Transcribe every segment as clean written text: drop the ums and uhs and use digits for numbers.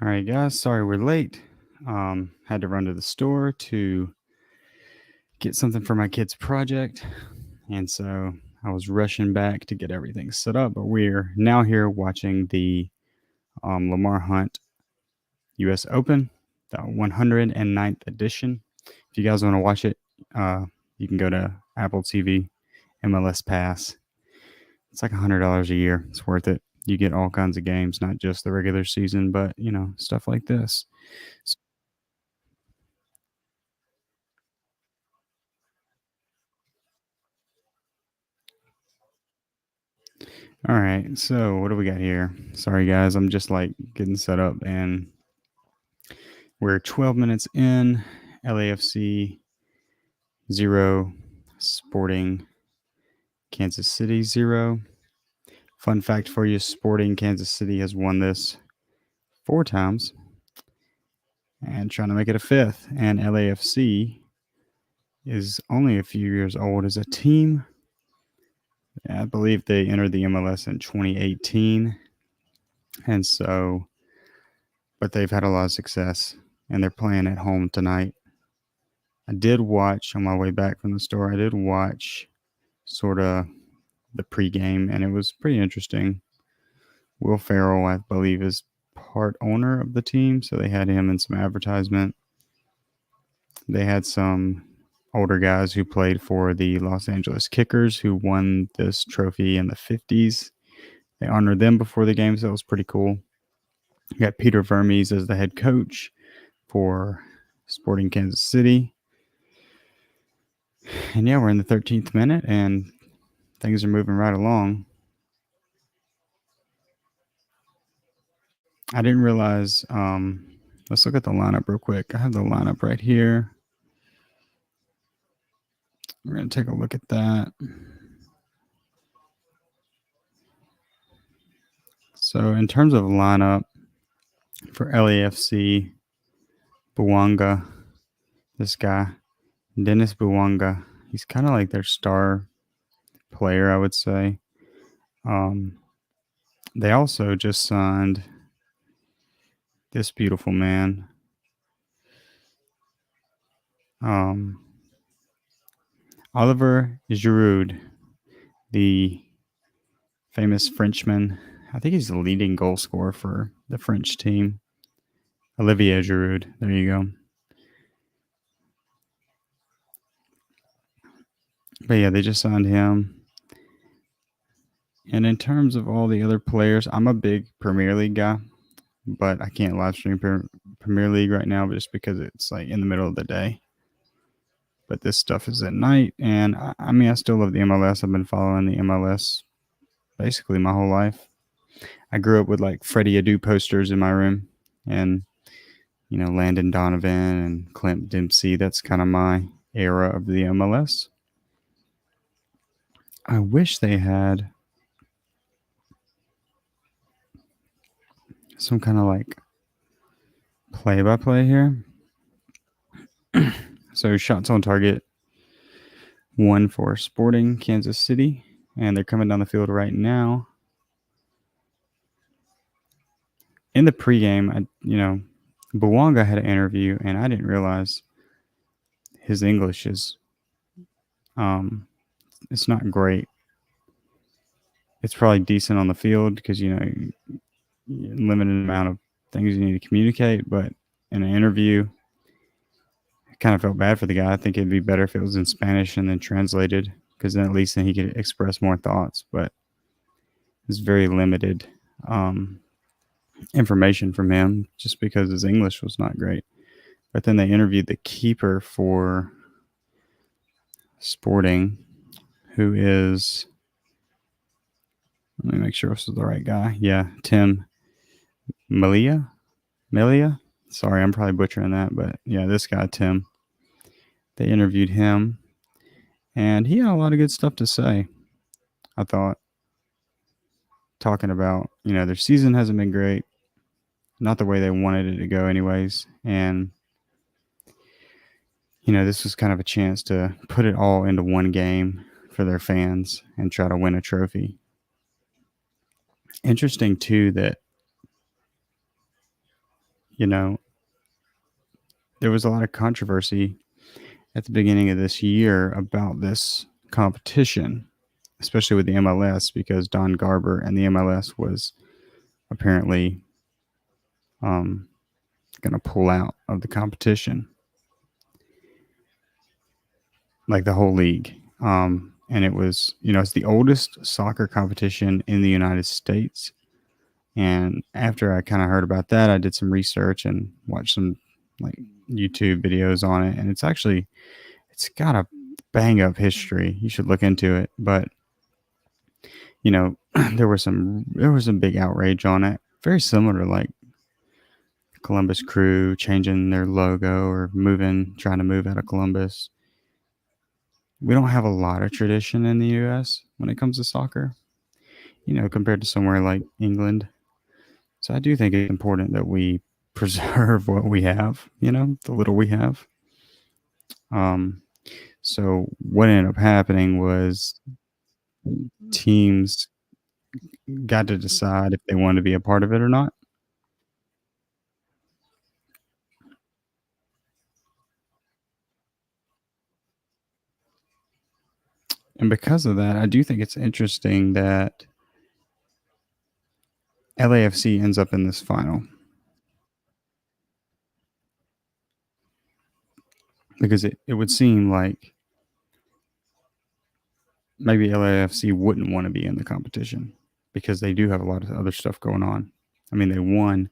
All right, guys. Sorry we're late. Had to run to the store to get something for my kid's project, and so I was rushing back to get everything set up. But we're now here watching the Lamar Hunt U.S. Open, the 109th edition. If you guys want to watch it, uh, you can go to Apple TV, MLS Pass. It's like $100 a year. It's worth it. You get all kinds of games, not just the regular season, but stuff like this. All right, so what do we got here? Sorry, guys, I'm just like getting set up, and we're 12 minutes in. LAFC 0, Sporting Kansas City 0. Fun fact for you: Sporting Kansas City has won this 4 times and trying to make it a fifth. And LAFC is only a few years old as a team. I believe they entered the MLS in 2018, and so, but they've had a lot of success, and they're playing at home tonight. I did watch on my way back from the store. I did watch sort of the pregame, and it was pretty interesting. Will Ferrell, I believe, is part owner of the team, so they had him in some advertisement. They had some older guys who played for the Los Angeles Kickers who won this trophy in the 50s. They honored them before the game, so it was pretty cool. You got Peter Vermes as the head coach for Sporting Kansas City. And yeah, we're in the 13th minute, and things are moving right along. I didn't realize. Let's look at the lineup real quick. I have the lineup right here. We're going to take a look at that. So, in terms of lineup for LAFC, Buwanga, this guy, Dennis Buwanga, he's kind of like their star player, I would say. They also just signed this beautiful man, Oliver Giroud, the famous Frenchman. I think he's the leading goal scorer for the French team. Olivier Giroud. There you go. But yeah, they just signed him. And in terms of all the other players, I'm a big Premier League guy, but I can't live stream Premier League right now just because it's like in the middle of the day. But this stuff is at night, and I mean, I still love the MLS. I've been following the MLS basically my whole life. I grew up with like Freddie Adu posters in my room, and Landon Donovan and Clint Dempsey. That's kind of my era of the MLS. I wish they had some kind of like play-by-play here. So shots on target, 1 for Sporting Kansas City, and they're coming down the field right now. In the pregame, Buwanga had an interview, and I didn't realize his English is, it's not great. It's probably decent on the field because, limited amount of things you need to communicate, but in an interview, I kind of felt bad for the guy. I think it'd be better if it was in Spanish and then translated, because then at least then he could express more thoughts, but it's very limited information from him just because his English was not great. But then they interviewed the keeper for Sporting, who is, let me make sure this is the right guy. Yeah, Tim Melia. Sorry, I'm probably butchering that, but yeah, this guy, Tim. They interviewed him, and he had a lot of good stuff to say, I thought. Talking about, their season hasn't been great. Not the way they wanted it to go anyways. And, this was kind of a chance to put it all into one game for their fans and try to win a trophy. Interesting, too, that you know, there was a lot of controversy at the beginning of this year about this competition, especially with the MLS, because Don Garber and the MLS was apparently um, going to pull out of the competition, like the whole league. And it was, it's the oldest soccer competition in the United States. And after I kind of heard about that, I did some research and watched some like YouTube videos on it. And it's got a bang up history. You should look into it. But there was some big outrage on it. Very similar to like Columbus Crew changing their logo or trying to move out of Columbus. We don't have a lot of tradition in the US when it comes to soccer, compared to somewhere like England. So I do think it's important that we preserve what we have, the little we have. Um, so what ended up happening was teams got to decide if they wanted to be a part of it or not. And because of that, I do think it's interesting that LAFC ends up in this final because it would seem like maybe LAFC wouldn't want to be in the competition because they do have a lot of other stuff going on. I mean, they won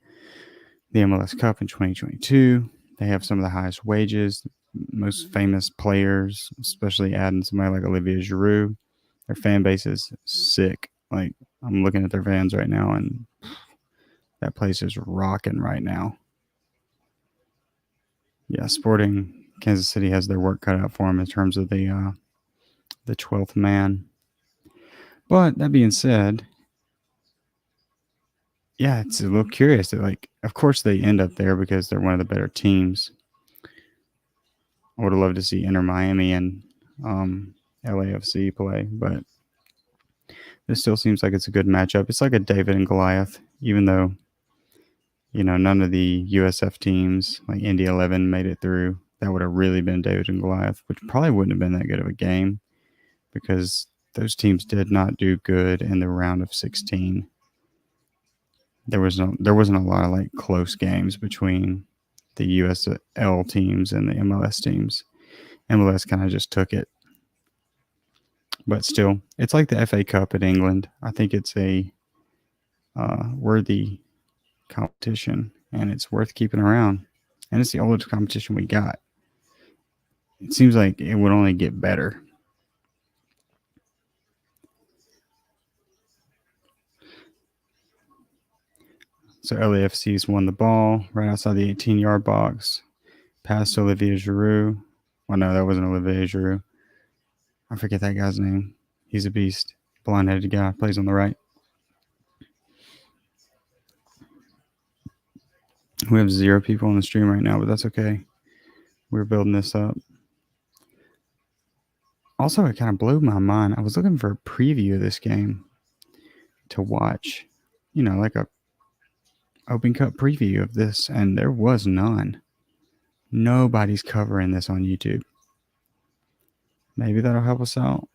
the MLS Cup in 2022. They have some of the highest wages, most famous players, especially adding somebody like Olivier Giroud. Their fan base is sick. Like, I'm looking at their fans right now, and that place is rocking right now. Yeah, Sporting Kansas City has their work cut out for them in terms of the 12th man. But that being said, yeah, it's a little curious that, like, of course they end up there because they're one of the better teams. I would have loved to see Inter Miami and LAFC play, but this still seems like it's a good matchup. It's like a David and Goliath, even though, none of the USF teams, like Indy 11, made it through. That would have really been David and Goliath, which probably wouldn't have been that good of a game because those teams did not do good in the round of 16. There wasn't a lot of like close games between the USL teams and the MLS teams. MLS kind of just took it, but still, it's like the FA Cup in England. I think it's a worthy competition, and it's worth keeping around. And it's the oldest competition we got. It seems like it would only get better. So LAFC's won the ball right outside the 18-yard box. Pass to Olivier Giroud. Well, no, that wasn't Olivier Giroud. I forget that guy's name. He's a beast. Blonde-headed guy. Plays on the right. We have 0 people on the stream right now, but that's okay. We're building this up. Also, it kind of blew my mind. I was looking for a preview of this game to watch. Like a Open Cup preview of this, and there was none. Nobody's covering this on YouTube. Maybe that'll help us out.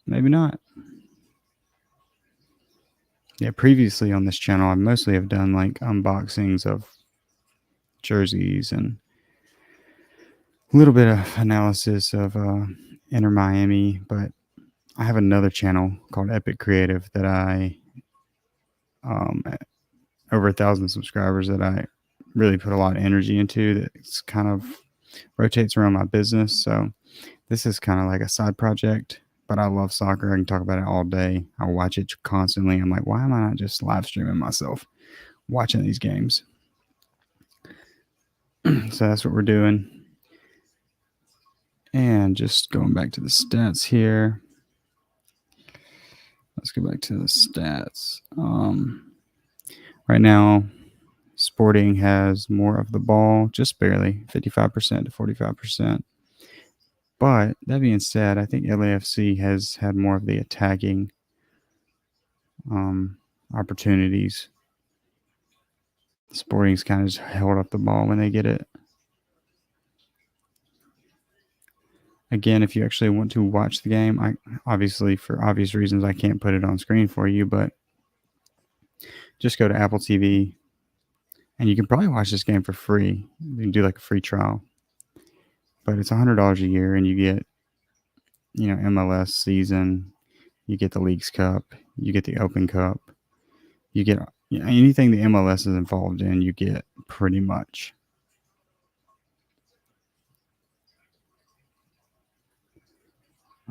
Maybe not. Yeah, previously on this channel, I mostly have done like unboxings of jerseys and a little bit of analysis of Inter Miami, but I have another channel called Epic Creative that I over 1,000 subscribers that I really put a lot of energy into. That's kind of rotates around my business. So this is kind of like a side project, but I love soccer. I can talk about it all day. I watch it constantly. I'm like, why am I not just live streaming myself watching these games? So that's what we're doing. And just going back to the stats here. Let's go back to the stats. Right now, Sporting has more of the ball, just barely, 55% to 45%. But that being said, I think LAFC has had more of the attacking opportunities. Sporting's kind of just held up the ball when they get it. Again, if you actually want to watch the game, I obviously for obvious reasons I can't put it on screen for you, but just go to Apple TV and you can probably watch this game for free. You can do like a free trial, but it's $100 a year, and you get MLS season, you get the Leagues Cup, you get the Open Cup, you get anything the MLS is involved in, you get pretty much.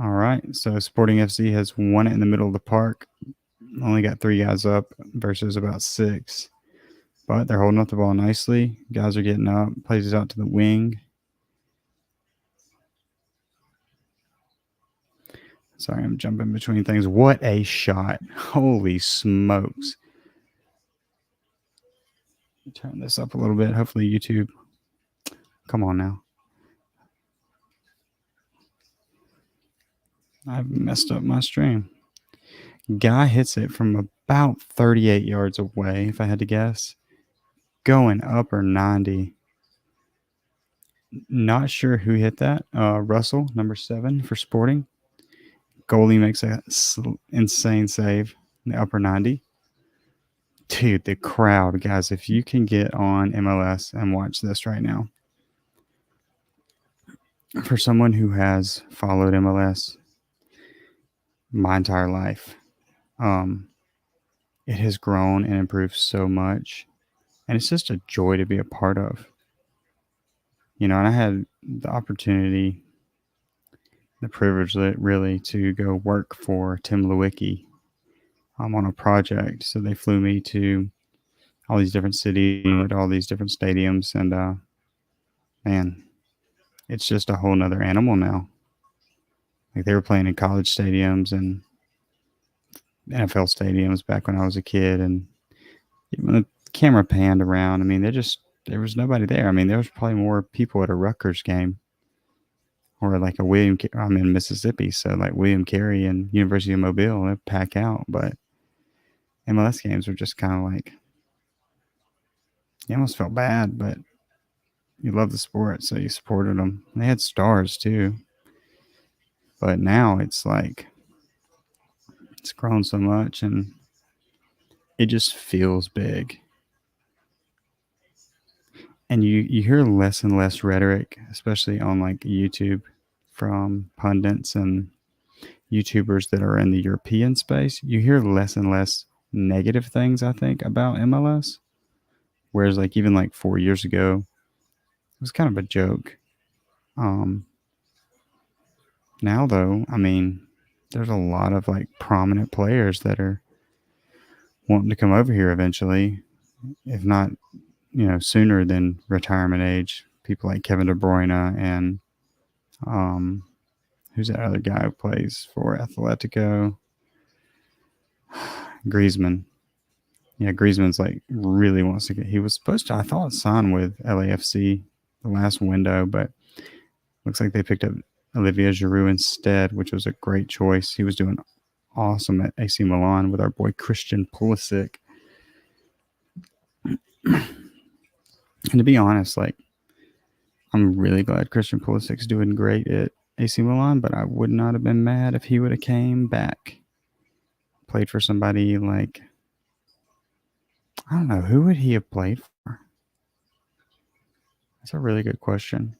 All right, so Sporting FC has won it in the middle of the park. Only got 3 guys up versus about 6. But they're holding up the ball nicely. Guys are getting up. Plays it out to the wing. Sorry, I'm jumping between things. What a shot. Holy smokes. Turn this up a little bit. Hopefully YouTube. Come on now. I've messed up my stream. Guy hits it from about 38 yards away, if I had to guess. Going upper 90. Not sure who hit that. Russell, number 7 for Sporting. Goalie makes an insane save in the upper 90. Dude, the crowd, guys, if you can get on MLS and watch this right now. For someone who has followed MLS my entire life, it has grown and improved so much. And it's just a joy to be a part of. And I had the opportunity, the privilege really to go work for Tim Lewicki on a project. So they flew me to all these different cities, to all these different stadiums, and man, it's just a whole nother animal now. Like they were playing in college stadiums and NFL stadiums back when I was a kid, and when the camera panned around, I mean, there was nobody there. I mean, there was probably more people at a Rutgers game or like I'm in Mississippi, so like William Carey and University of Mobile, they pack out. But MLS games were just kind of like, you almost felt bad, but you love the sport, so you supported them. They had stars too. But now it's like, it's grown so much and it just feels big. And you hear less and less rhetoric, especially on like YouTube, from pundits and YouTubers that are in the European space. You hear less and less negative things, I think, about MLS. Whereas like even like 4 years ago, it was kind of a joke. Now though, I mean, there's a lot of like prominent players that are wanting to come over here eventually, if not, sooner than retirement age. People like Kevin De Bruyne and who's that other guy who plays for Atletico? Griezmann. Yeah, Griezmann's like really wants to get. He was supposed to, I thought, sign with LAFC the last window, but looks like they picked up Olivier Giroud instead, which was a great choice. He was doing awesome at AC Milan with our boy Christian Pulisic. And to be honest, like, I'm really glad Christian Pulisic's doing great at AC Milan, but I would not have been mad if he would have came back, played for somebody like, I don't know, who would he have played for? That's a really good question.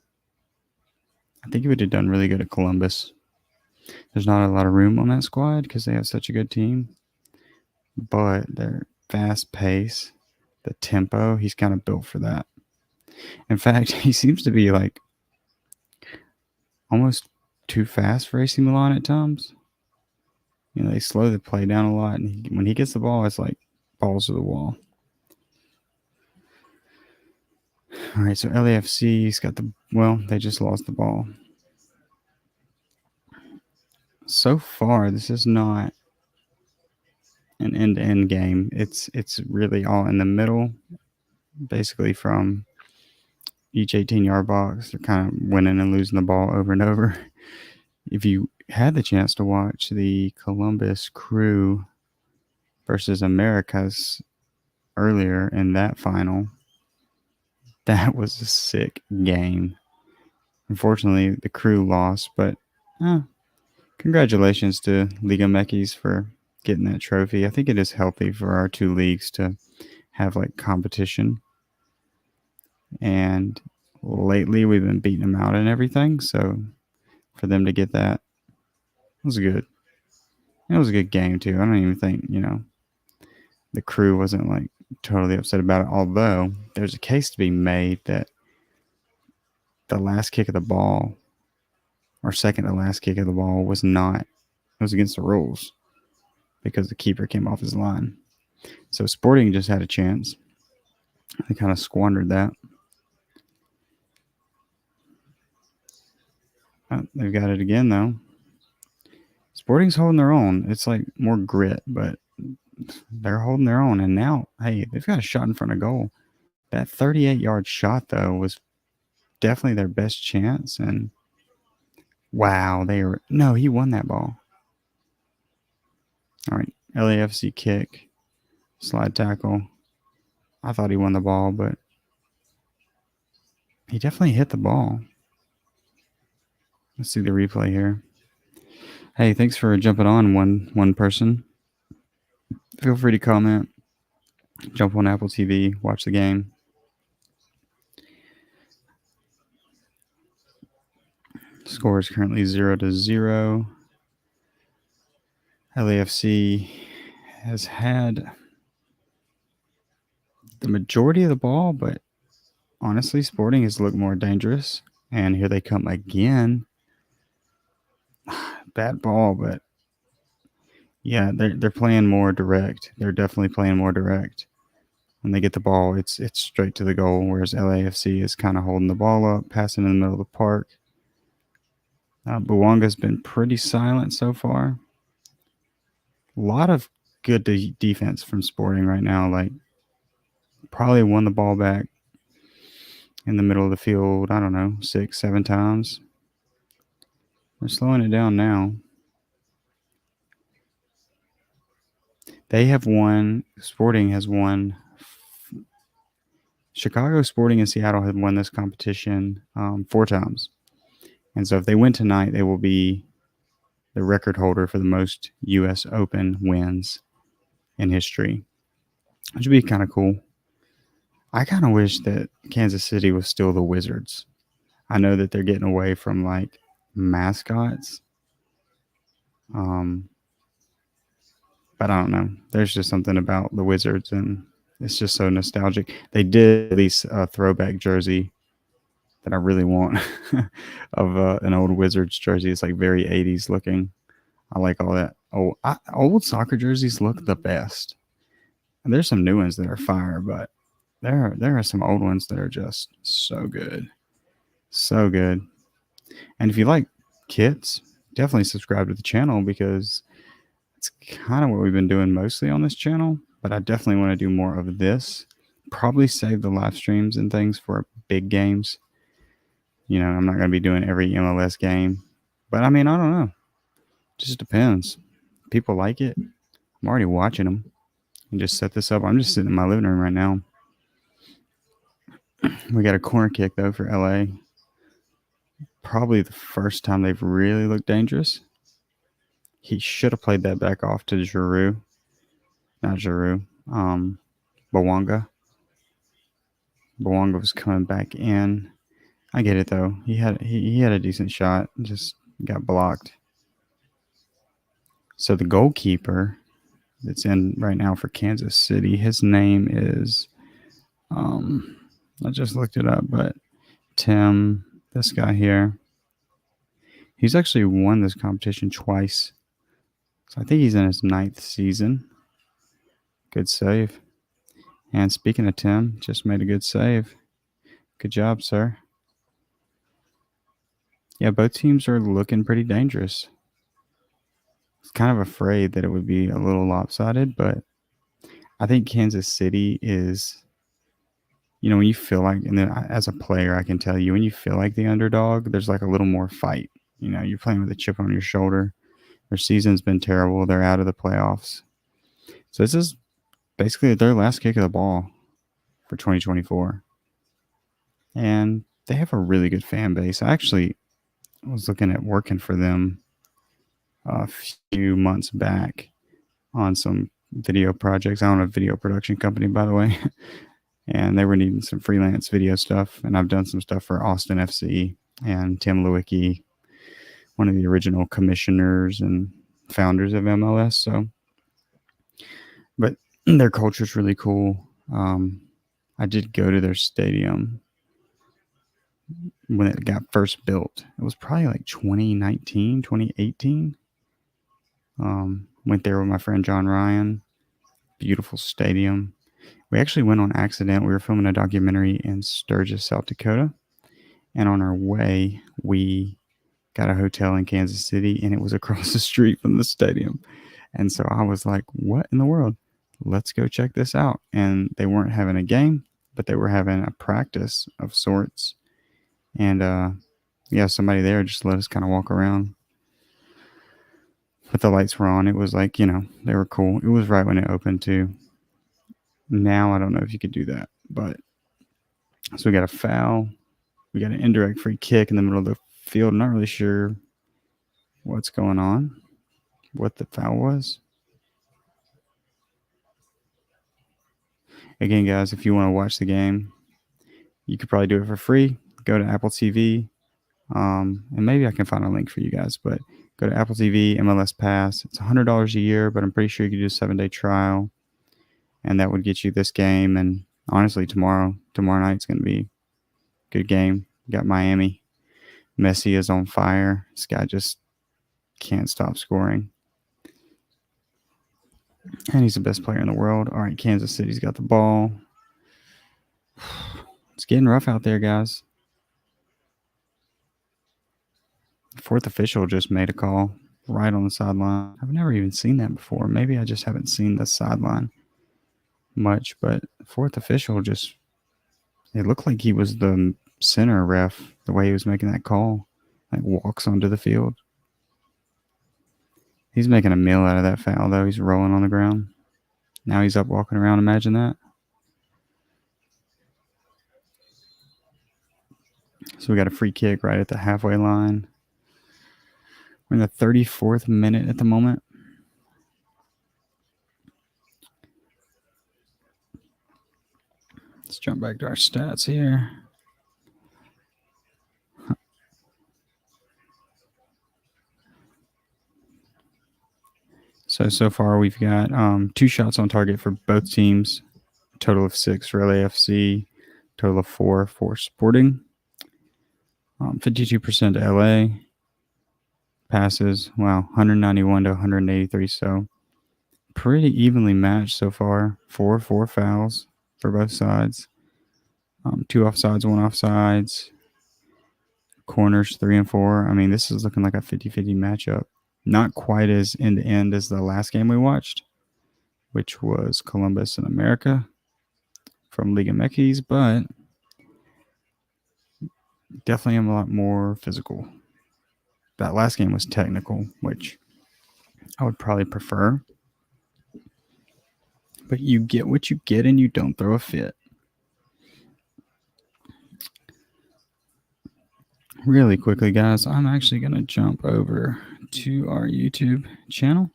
I think he would have done really good at Columbus. There's not a lot of room on that squad because they have such a good team, but their fast pace, the tempo, he's kind of built for that. In fact, he seems to be like almost too fast for AC Milan at times. They slow the play down a lot, and when he gets the ball, it's like balls to the wall. All right, so LAFC's got they just lost the ball. So far, this is not an end-to-end game. It's really all in the middle, basically from each 18-yard box. They're kind of winning and losing the ball over and over. If you had the chance to watch the Columbus Crew versus Americas earlier in that final. That was a sick game. Unfortunately, the Crew lost, but uh, congratulations to Liga Mekis for getting that trophy. I think it is healthy for our two leagues to have like competition. And lately, we've been beating them out and everything. So for them to get that was good. It was a good game too. I don't even think the Crew wasn't like totally upset about it. Although there's a case to be made that the last kick of the ball, or second to last kick of the ball, was not. It was against the rules because the keeper came off his line. So Sporting just had a chance. They kind of squandered that. They've got it again though. Sporting's holding their own. It's like more grit, but they're holding their own. And now, hey, they've got a shot in front of goal. That 38-yard shot though was definitely their best chance. And wow, he won that ball. All right, LAFC kick, slide tackle. I thought he won the ball, but he definitely hit the ball. Let's see the replay here. Hey, thanks for jumping on, one person. Feel free to comment. Jump on Apple TV, watch the game. Score is currently 0-0. LAFC has had the majority of the ball, but honestly, Sporting has looked more dangerous. And here they come again. Bad ball, but yeah, they're playing more direct. They're definitely playing more direct. When they get the ball, it's straight to the goal, whereas LAFC is kind of holding the ball up, passing in the middle of the park. Buwanga's been pretty silent so far. A lot of good defense from Sporting right now. Like, probably won the ball back in the middle of the field, I don't know, 6-7 times. They're slowing it down now. They have won. Sporting has won. Chicago, Sporting, and Seattle have won this competition 4 times. And so if they win tonight, they will be the record holder for the most U.S. Open wins in history, which would be kind of cool. I kind of wish that Kansas City was still the Wizards. I know that they're getting away from like mascots. But I don't know. There's just something about the Wizards, and it's just so nostalgic. They did release a throwback jersey that I really want of an old Wizards jersey. It's like very 80s looking. I like all that. Old soccer jerseys look the best. And there's some new ones that are fire, but there are some old ones that are just so good. So good. And if you like kits, definitely subscribe to the channel because it's kind of what we've been doing mostly on this channel, but I definitely want to do more of this. Probably save the live streams and things for big games. I'm not going to be doing every MLS game, but I mean, I don't know. It just depends. People like it. I'm already watching them. And just set this up. I'm just sitting in my living room right now. We got a corner kick though for LA. Probably the first time they've really looked dangerous. He should have played that back off to Giroud. Not Giroud. Bawanga. Bawanga was coming back in. I get it though. He had a decent shot. Just got blocked. So the goalkeeper that's in right now for Kansas City, his name is I just looked it up, but Tim, this guy here, he's actually won this competition twice. So I think he's in his 9th season. Good save. And speaking of Tim, just made a good save. Good job, sir. Yeah, both teams are looking pretty dangerous. I was kind of afraid that it would be a little lopsided, but I think Kansas City is, when you feel like, and then as a player, I can tell you, when you feel like the underdog, there's like a little more fight. You're playing with a chip on your shoulder. Their season's been terrible. They're out of the playoffs. So this is basically their last kick of the ball for 2024, and they have a really good fan base. I actually was looking at working for them a few months back on some video projects. I own a video production company, by the way, and they were needing some freelance video stuff. And I've done some stuff for Austin FC and Tim Lewicki, one of the original commissioners and founders of MLS. So, but their culture is really cool. I did go to their stadium when it got first built. It was probably like 2019, 2018. Went there with my friend John Ryan. Beautiful stadium. We actually went on accident. We were filming a documentary in Sturgis, South Dakota. And on our way, we got a hotel in Kansas City, and it was across the street from the stadium. And so I was like, what in the world? Let's go check this out. And they weren't having a game, but they were having a practice of sorts. And yeah, somebody there just let us kind of walk around. But the lights were on. It was like, they were cool. It was right when it opened too. Now I don't know if you could do that. But so we got a foul. We got an indirect free kick in the middle of the field. Not really sure what's going on, what the foul was. Again, guys, if you want to watch the game, you could probably do it for free. Go to Apple TV, and maybe I can find a link for you guys. But go to Apple TV, MLS Pass. It's $100 a year, but I'm pretty sure you could do a 7-day trial, and that would get you this game. And honestly, tomorrow night's going to be a good game. You got Miami. Messi is on fire. This guy just can't stop scoring. And he's the best player in the world. All right, Kansas City's got the ball. It's getting rough out there, guys. The fourth official just made a call right on the sideline. I've never even seen that before. Maybe I just haven't seen the sideline much, but the fourth official just, it looked like he was the center ref, the way he was making that call, like walks onto the field. He's making a meal out of that foul, though. He's rolling on the ground. Now he's up walking around. Imagine that. So we got a free kick right at the halfway line. We're in the 34th minute at the moment. Let's jump back to our stats here. So far we've got 2 shots on target for both teams. Total of 6 for LAFC. Total of 4 for Sporting. 52% to LA. Passes, wow, 191 to 183. So pretty evenly matched so far. 4 fouls for both sides. 2 offsides, 1 offsides. Corners 3 and 4. I mean, this is looking like a 50-50 matchup. Not quite as end-to-end as the last game we watched, which was Columbus and America from Liga MX, but definitely a lot more physical. That last game was technical, which I would probably prefer. But you get what you get and you don't throw a fit. Really quickly, guys, I'm actually going to jump over to our YouTube channel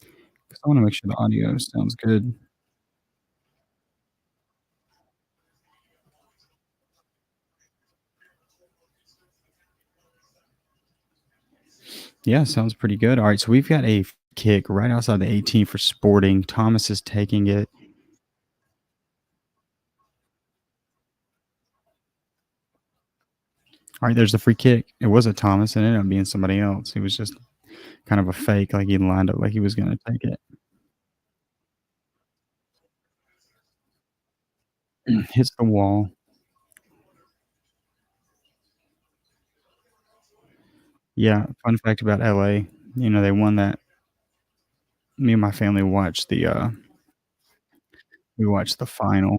because I want to make sure the audio sounds good. Yeah, sounds pretty good. All right, so we've got a kick right outside the 18 for Sporting. Thomas is taking it. All right, there's the free kick. It wasn't Thomas. It ended up being somebody else. He was just kind of a fake, like he lined up like he was going to take it. Hits the wall. Yeah, fun fact about LA, they won that. Me and my family watched we watched the final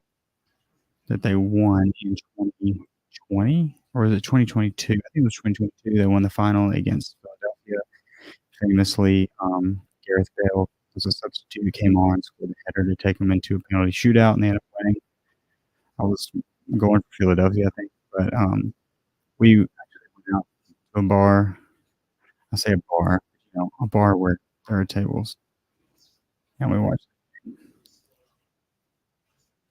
that they won in 2020, or was it 2022? I think it was 2022. They won the final against Philadelphia. Famously, Gareth Bale was a substitute who came on, scored a header to take them into a penalty shootout, and they ended up winning. I was going for Philadelphia, I think, but, we actually went out to a bar. I say a bar, a bar where there are tables, and we watched,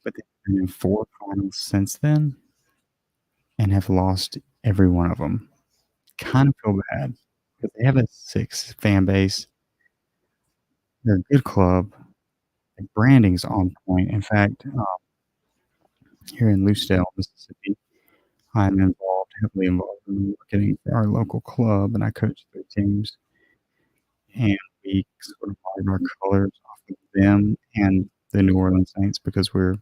but they've been in 4 finals since then and have lost every one of them. Kind of feel bad because they have a 6 fan base. They're a good club. The branding's on point. In fact, here in Lucedale, Mississippi, I'm heavily involved in marketing for our local club, and I coach 3 teams, and we sort of model our colors off of them and the New Orleans Saints because we're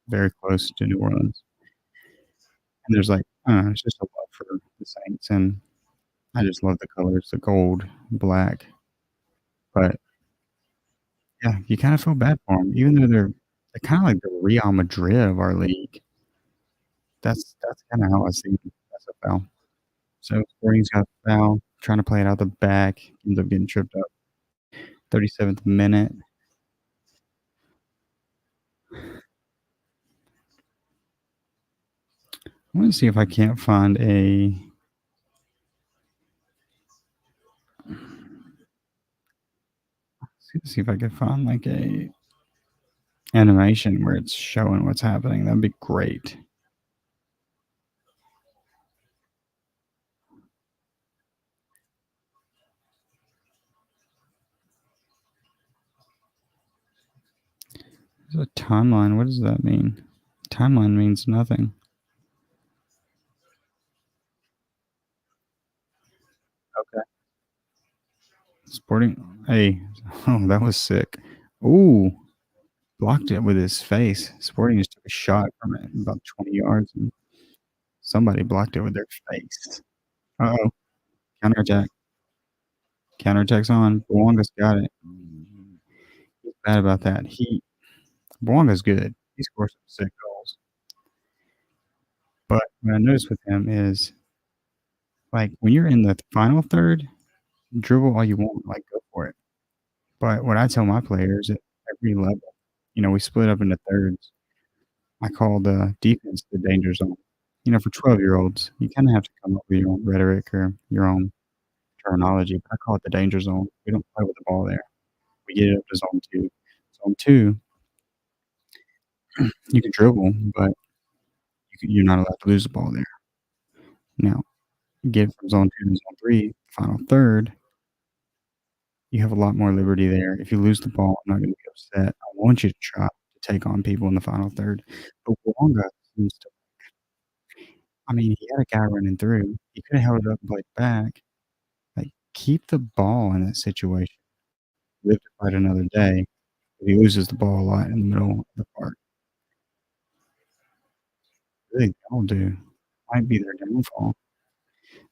very close to New Orleans. And there's like, I don't know, it's just a love for the Saints, and I just love the colors, the gold, black. But yeah, you kind of feel bad for them, even though they're kind of like the Real Madrid of our league. That's kind of how I see them. That's a foul. So Sporting's got a foul, trying to play it out the back, ends up getting tripped up. 37th minute. I want to see if I can't find see if I can find like a animation where it's showing what's happening. That'd be great. There's a timeline. What does that mean? Timeline means nothing. Okay. Sporting. Hey, oh, that was sick. Ooh, blocked it with his face. Sporting just took a shot from it about 20 yards, and somebody blocked it with their face. Uh-oh. Counterattack. Counterattack's on. Bouanga's got it. He's bad about that. Bouanga's good. He scores some sick goals. But what I noticed with him is, like, when you're in the final third, dribble all you want, like, go for it. But what I tell my players at every level, we split up into thirds. I call the defense the danger zone. For 12-year-olds, you kinda have to come up with your own rhetoric or your own terminology, but I call it the danger zone. We don't play with the ball there. We get it up to zone 2. Zone 2, you can dribble, but you're not allowed to lose the ball there. Now, get it from zone 2 to zone 3, final third, you have a lot more liberty there. If you lose the ball, I'm not gonna be upset. I want you to try to take on people in the final third. But Wonga seems to, I mean, he had a guy running through. He coulda held it up and played back. Like, keep the ball in that situation. Live to fight another day. If he loses the ball a lot in the middle of the park, they all do. Might be their downfall.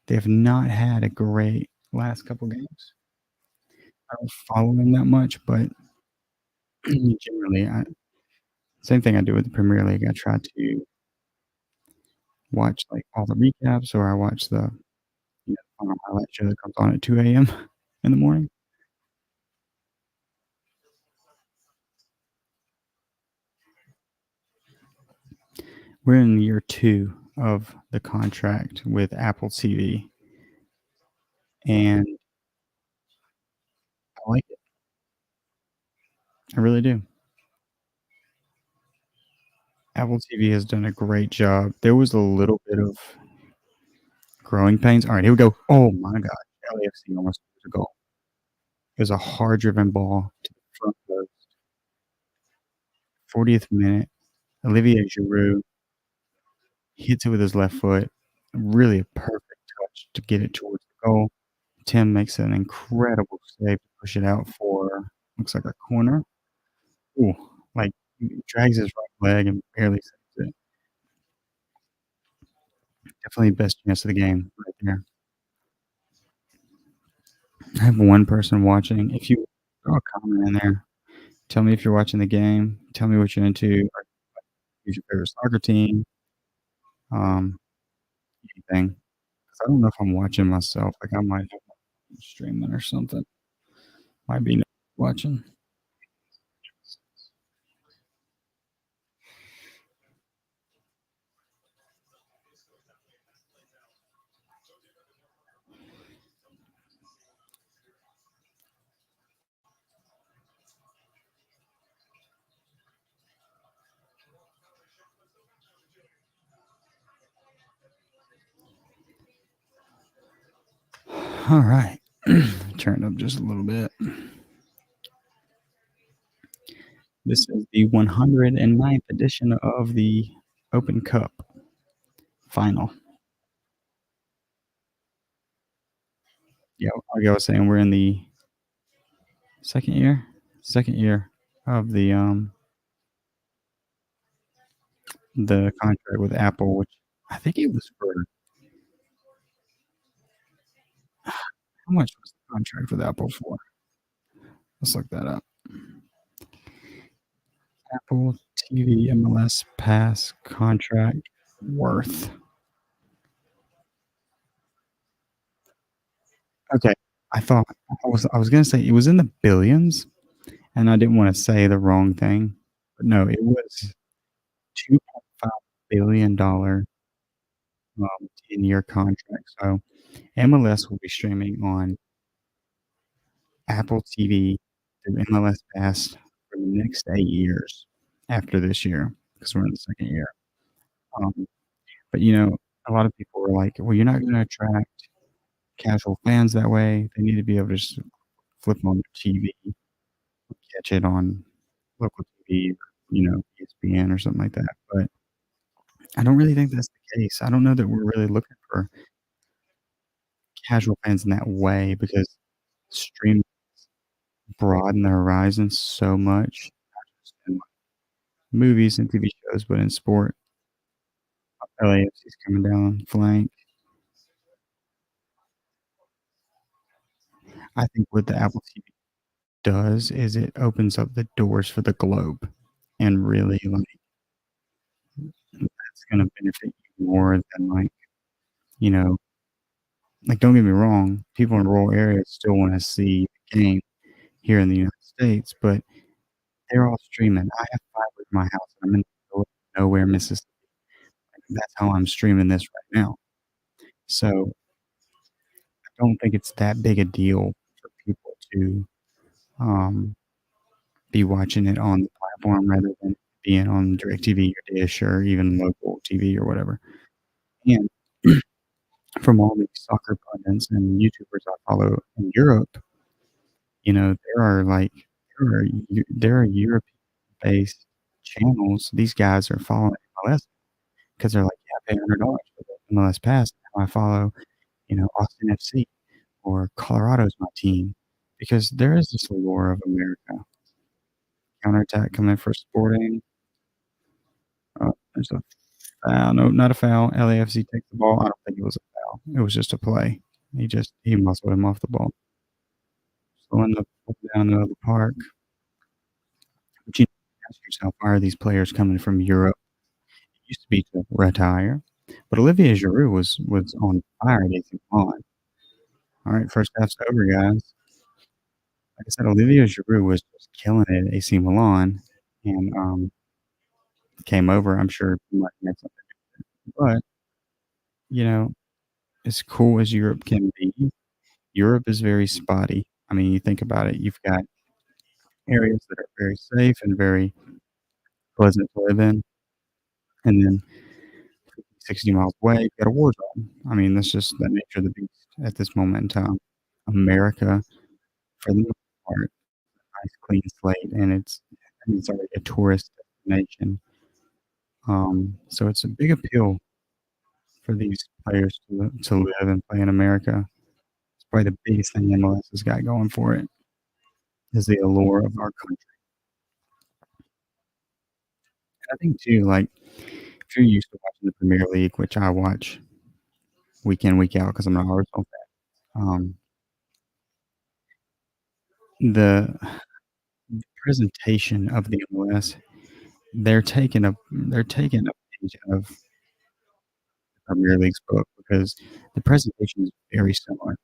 They have not had a great last couple games. I don't follow them that much, but generally, same thing I do with the Premier League. I try to watch, like, all the recaps, or I watch the, final highlight show that comes on at 2 AM in the morning. We're in year 2 of the contract with Apple TV, and I like it. I really do. Apple TV has done a great job. There was a little bit of growing pains. Alright, here we go. Oh my god, LAFC almost scores a goal. It was a hard-driven ball to the front post. 40th minute, Olivier Giroud hits it with his left foot. Really a perfect touch to get it towards the goal. Tim makes an incredible save to push it out for, looks like a corner. Ooh, like, he drags his right leg and barely saves it. Definitely best chance of the game right there. I have one person watching. If you throw a comment in there, tell me if you're watching the game, tell me what you're into, or who's your favorite soccer team, um, anything. 'Cause I don't know if I'm watching myself, like, I might have my streaming or something. Might be. watching. All right. Turn it up just a little bit. This is the 109th edition of the Open Cup final. Yeah, like I was saying, we're in the second year, second year of the contract with Apple, which I think it was for how much was the contract with Apple for? Let's look that up. Apple TV MLS Pass contract worth. Okay, I was gonna say it was in the billions, and I didn't want to say the wrong thing, but no, it was $2.5 billion 10-year contract. So MLS will be streaming on Apple TV through MLS Pass for the next 8 years after this year because we're in the second year. Um, but a lot of people were like, "Well, you're not going to attract casual fans that way. They need to be able to just flip on their TV, catch it on local TV, or, ESPN or something like that." But I don't really think that's the case. I don't know that we're really looking for casual fans in that way because streaming broaden the horizon so much, not just in like movies and TV shows, but in sport. LAFC's coming down flank. I think what the Apple TV does is it opens up the doors for the globe, and really, like, that's gonna benefit you more than, like, you know like, don't get me wrong, people in rural areas still wanna see the game here in the United States, but they're all streaming. I have fiber in my house, and I'm in the middle of nowhere, Mississippi. That's how I'm streaming this right now. So, I don't think it's that big a deal for people to, um, be watching it on the platform rather than being on DirecTV or Dish or even local TV or whatever. And from all the soccer pundits and YouTubers I follow in Europe, there are like there are European-based channels. These guys are following MLS because they're like, "Yeah, I pay $100 for the MLS pass. Now I follow, Austin FC or Colorado's my team," because there is this allure of America. Counterattack coming for Sporting. There's a foul. No, not a foul. LAFC takes the ball. I don't think it was a foul. It was just a play. He muscled him off the ball. Slowing the ball down the middle of the park. But you ask yourself, why are these players coming from Europe? It used to be to retire, but Olivier Giroud was on fire at AC Milan. All right, first half's over, guys. Like I said, Olivier Giroud was just killing it at AC Milan, and came over. I'm sure he might have had something, but you know, as cool as Europe can be, Europe is very spotty. I mean, you think about it, you've got areas that are very safe and very pleasant to live in, and then 50, 60 miles away, you've got a war zone. I mean, that's just the nature of the beast at this moment in time. America, for the most part, nice clean slate, and it's already a tourist destination. So it's a big appeal for these players to live and play in America. It's probably the biggest thing MLS has got going for it is the allure of our country. I think too, like, if you're used to watching the Premier League, which I watch week in, week out because I'm an Arsenal fan, the presentation of the MLS, they're taking a page of the Premier League's book because the presentation is very similar.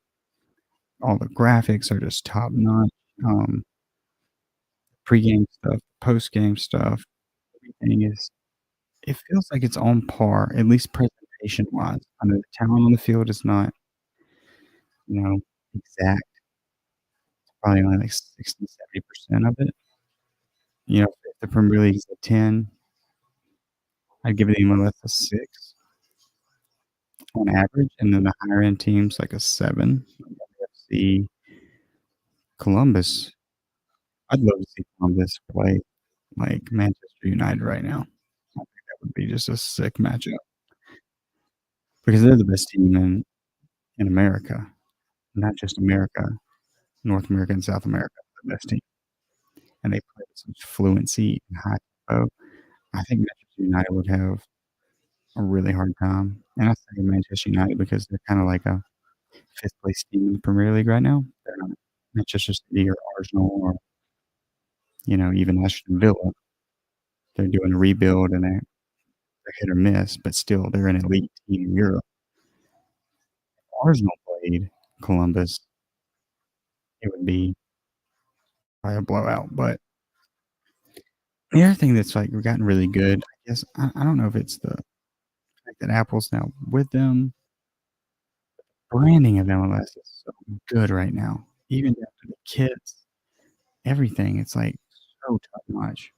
All the graphics are just top notch. pregame stuff, postgame stuff, everything is it feels like it's on par, at least presentation-wise. I know the talent on the field is not, you know, exact, probably only like 60, 70% of it. You know, if the Premier League is a 10, I'd give the MLS a 6 on average, and then the higher end teams like a 7. FC Columbus, I'd love to see Columbus play like Manchester United right now. I think that would be just a sick matchup because they're the best team in America, not just America, North America and South America, the best team, and they play with such fluency and high tempo. I think Manchester United would have a really hard time, and I say Manchester United because they're kinda like a 5th place team in the Premier League right now. They're not Manchester City or Arsenal or, even Aston Villa. They're doing a rebuild and they're hit or miss, but still they're an elite team in Europe. Arsenal played Columbus, it would be probably a blowout, but the other thing that's, like, gotten really good, I guess I don't know if it's the fact that Apple's now with them. Branding of MLS is so good right now, even down to the kits, everything, it's, like, so top-notch.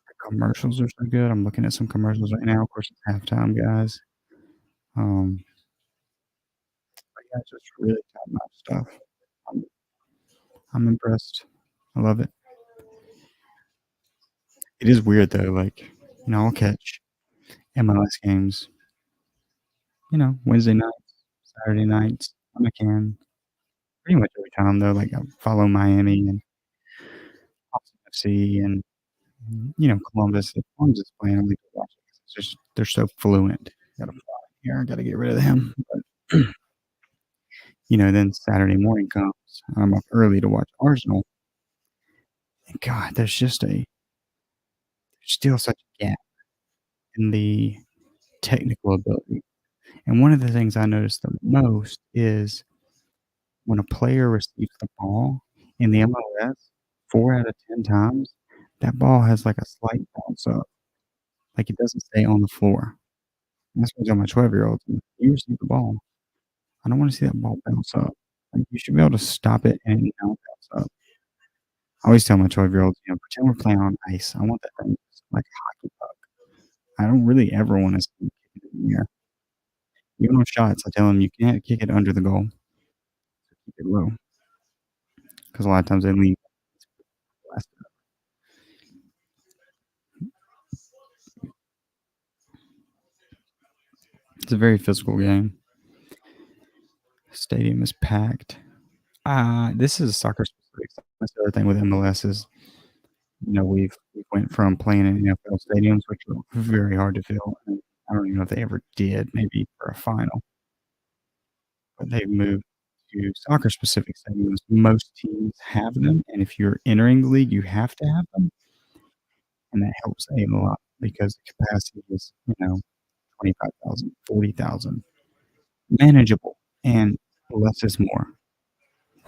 The commercials are so good, I'm looking at some commercials right now, of course, it's halftime, guys. Um, but yeah, it's just really top-notch stuff. I'm I'm impressed. I love it. It is weird though, like, I'll catch MLS games, Wednesday nights, Saturday nights when I can. Pretty much every time though, like, I follow Miami and Austin FC and, Columbus. If Columbus is playing, I'm like, watch it 'cause it's just they're so fluent. Gotta fly here, I gotta get rid of them. But, then Saturday morning comes, I'm up early to watch Arsenal, and God, there's still such a gap in the technical ability. And one of the things I notice the most is when a player receives the ball in the MLS, 4 out of 10 times, that ball has, like, a slight bounce up, like, it doesn't stay on the floor. And that's what I tell my 12-year-olds, "You receive the ball, I don't wanna see that ball bounce up. Like, you should be able to stop it and it don't bounce up." I always tell my 12-year-olds, "Pretend we're playing on ice. I want that thing like a hockey puck. I don't really ever wanna see you kick it in the air." Even on shots, I tell them, "You can't kick it under the goal, keep it low," 'cause a lot of times they leave blasted up. It's a very physical game. Stadium is packed. This is soccer specific. That's the other thing with MLS is, we went from playing in NFL stadiums, which are very hard to fill, and I don't even know if they ever did, maybe for a final, but they've moved to soccer specific stadiums. Most teams have them, and if you're entering the league, you have to have them, and that helps a lot because the capacity is, 25,000, 40,000, manageable, and less is more.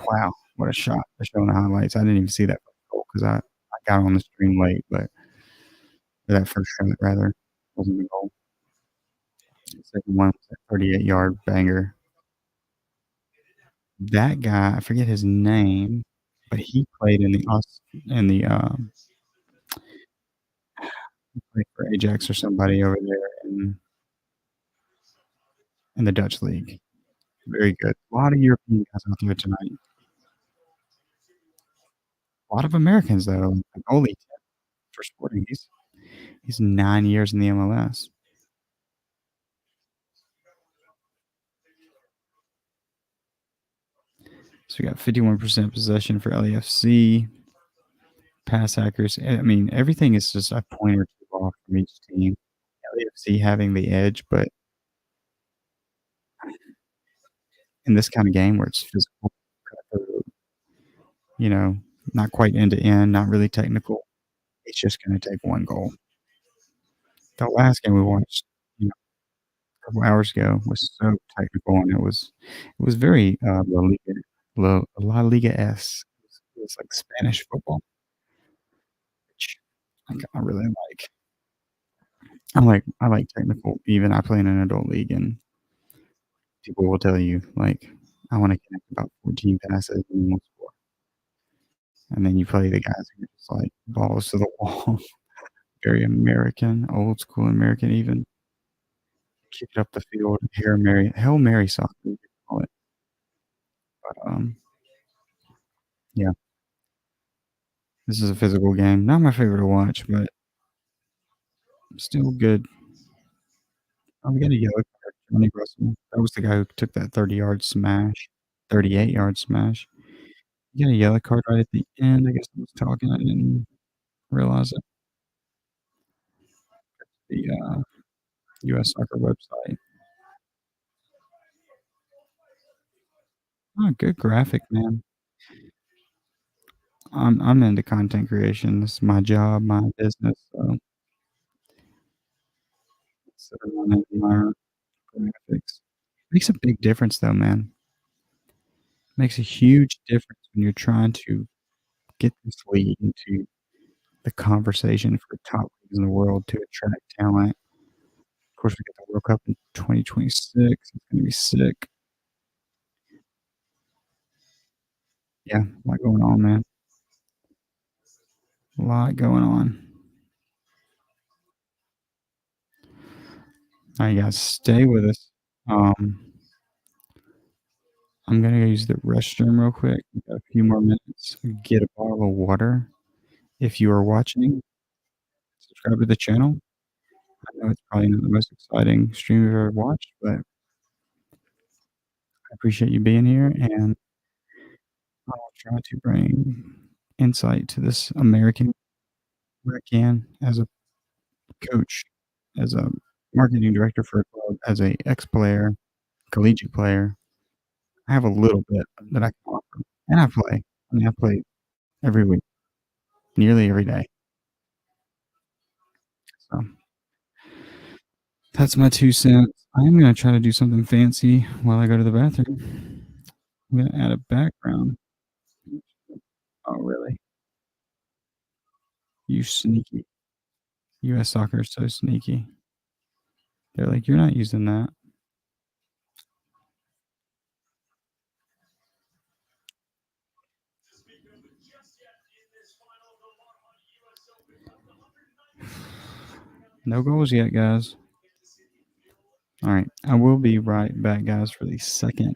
Wow, what a shot. They're showing the highlights. I didn't even see that goal 'cause I got on the stream late, but that first shot rather wasn't the goal. The second one was a 38-yard banger. That guy, I forget his name, but he played he played for Ajax or somebody over there in the Dutch league. Very good. A lot of European guys out there tonight. A lot of Americans though. The goalie for Sporting, he's 9 years in the MLS. So we got 51% possession for LAFC. Pass accuracy. I mean, everything is just a point or 2 off from each team. LAFC having the edge, but in this kinda game where it's physical, cutthroat, you know, not quite end to end, not really technical, it's just gonna take 1 goal. The last game we watched, a couple hours ago was so technical, and it was very, La Liga-esque. It was like Spanish football. I really I like technical even I play in an adult league, and people will tell you, like, "I wanna connect about 14 passes and one score." And then you play the guys who are just, like, balls to the wall, very American, old school American even, kick it up the field, Hail Mary soccer, you could call it, but, yeah, this is a physical game. Not my favorite to watch, but still good. We got a yellow card, Johnny Russell. That was the guy who took that 30-yard smash, 38-yard smash. You got a yellow card right at the end. I guess I was talking, I didn't realize it. The, US Soccer website. Oh, good graphic, man. I'm into content creation. This is my job, my business, so sit around and admire graphics. Makes a big difference though, man. Makes a huge difference when you're trying to get this league into the conversation for top leagues in the world to attract talent. Of course, we get the World Cup in 2026. It's gonna be sick. Yeah, a lot going on, man. A lot going on. Alright, guys, stay with us. I'm gonna go use the restroom real quick. We got a few more minutes. Get a bottle of water. If you are watching, subscribe to the channel. I know it's probably not the most exciting stream you've ever watched, but I appreciate you being here, and I'll try to bring insight to this American where I can as a coach, as a marketing director for a club, as a ex-player, collegiate player. I have a little bit that I can offer, and I play. I mean, I play every week, nearly every day. So that's my 2 cents. I am gonna try to do something fancy while I go to the bathroom. I'm gonna add a background. Oh, really? You sneaky. US Soccer is so sneaky. They're like, "You're not using that." No goals yet, guys. Alright, I will be right back, guys, for the second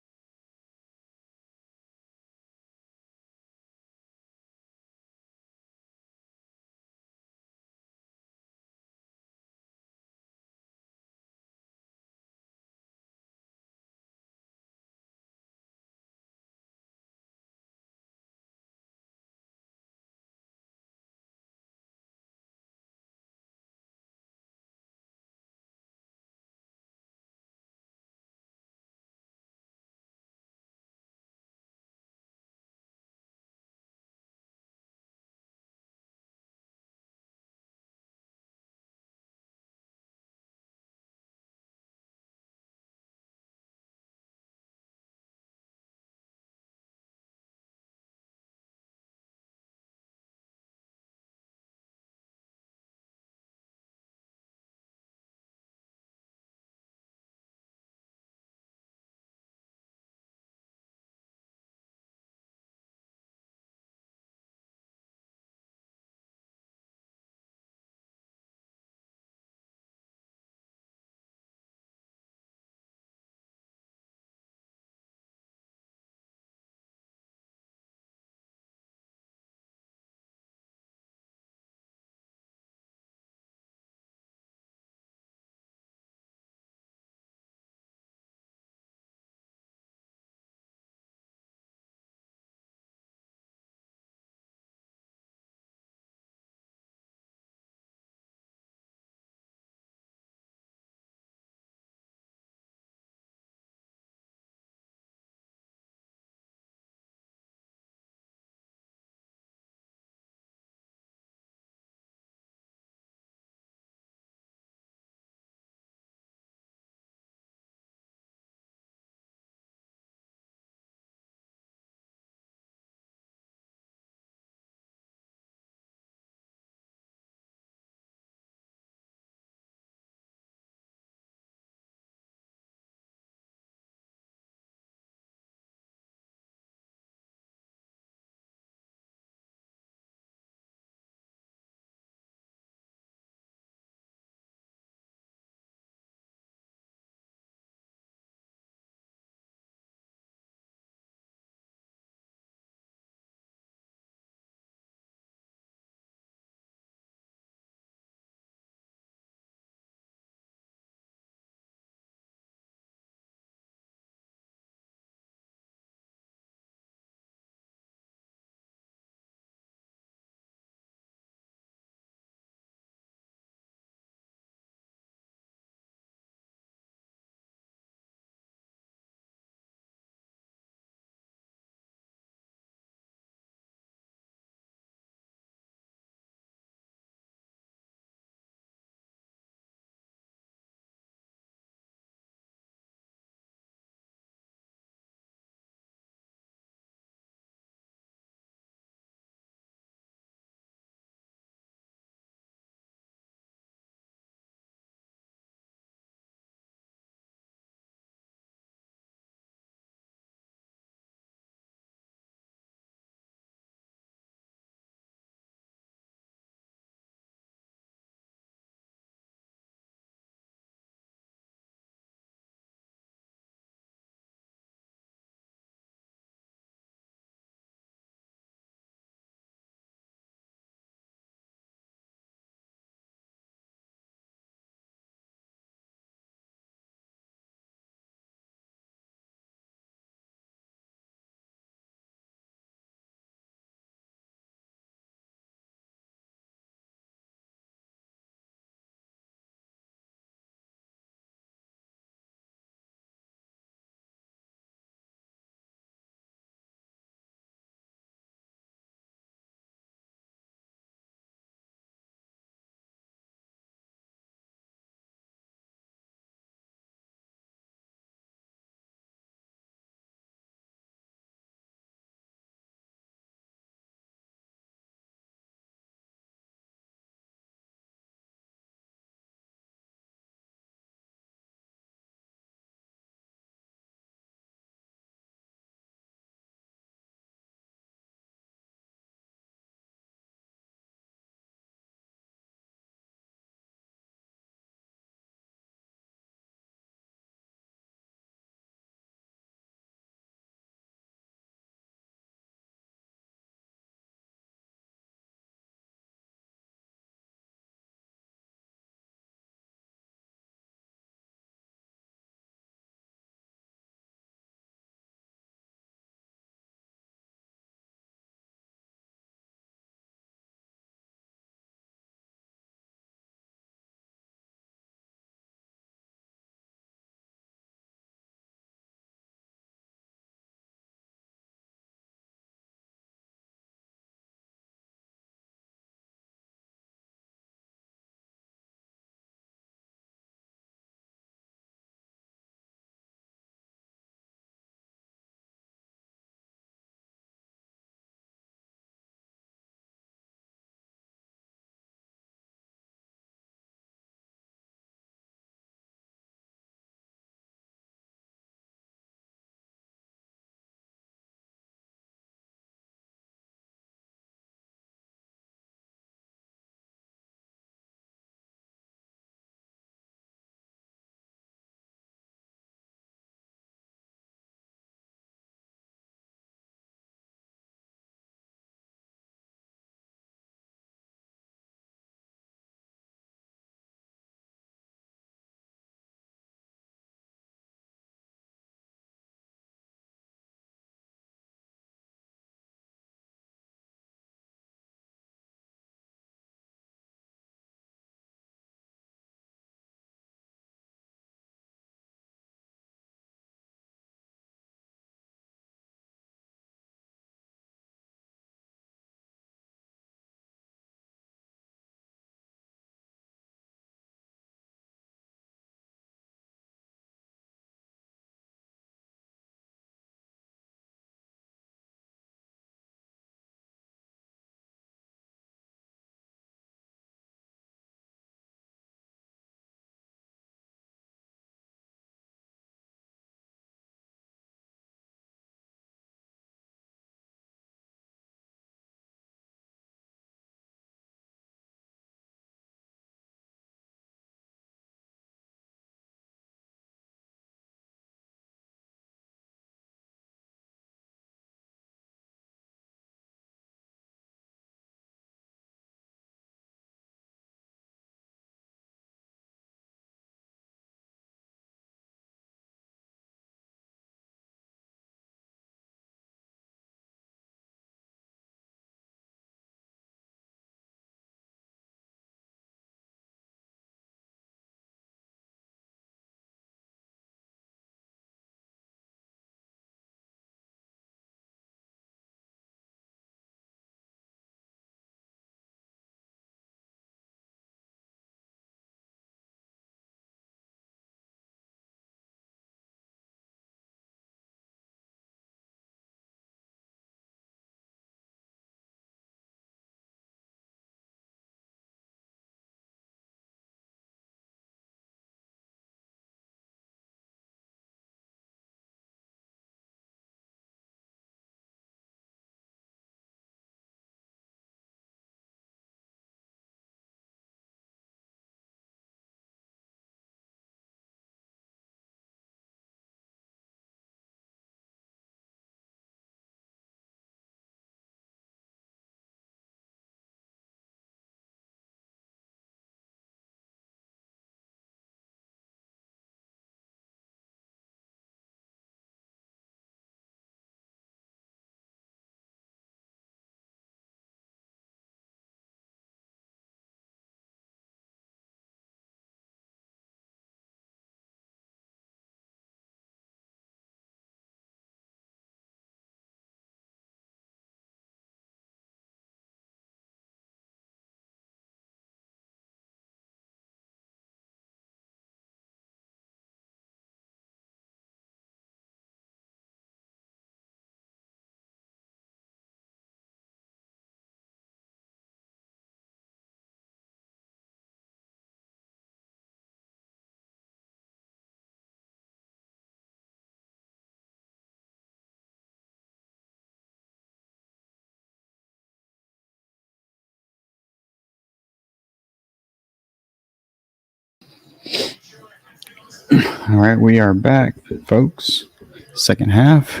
All right, we are back, folks. Second half,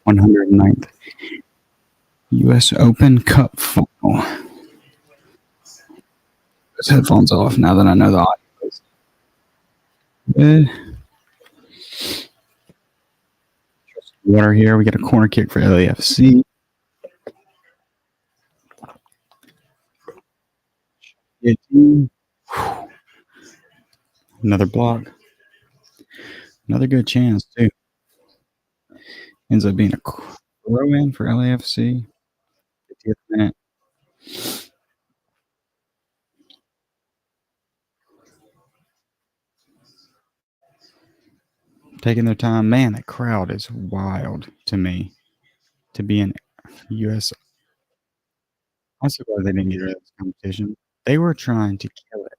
109th U.S. Open Cup final. Those headphones off now that I know the audio is good. Water here. We got a corner kick for LAFC. Another block. Another good chance, too. Ends up being a throw in for LAFC. 50th minute. Taking their time. Man, that crowd is wild to me. To be in U.S. I'm surprised they didn't get rid of this competition. They were trying to kill it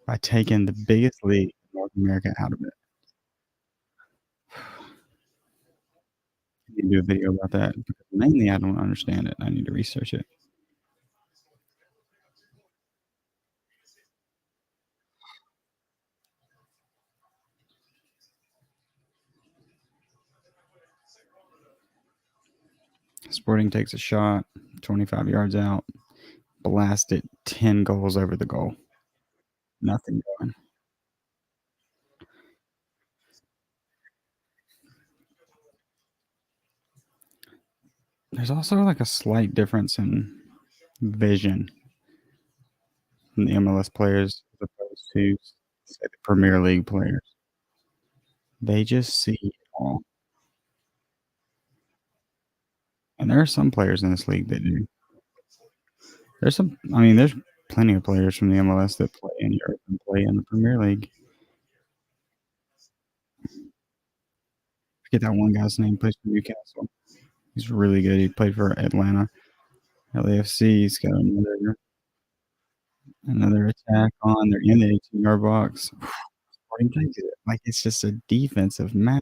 by taking the biggest league in North America out of it. I need to do a video about that because mainly I don't understand it. I need to research it. Sporting takes a shot, 25 yards out, blasted 10 goals over the goal. Nothing going. There's also like a slight difference in vision from the MLS players as opposed to, say, the Premier League players. They just see it all. And there are some players in this league that do. There's plenty of players from the MLS that play in Europe and play in the Premier League. Forget that one guy's name. Plays for Newcastle. He's really good. He played for Atlanta. LAFC. He's got another attack on. They're in the 18-yard box. Sporting takes it. Like it's just a defensive masterclass.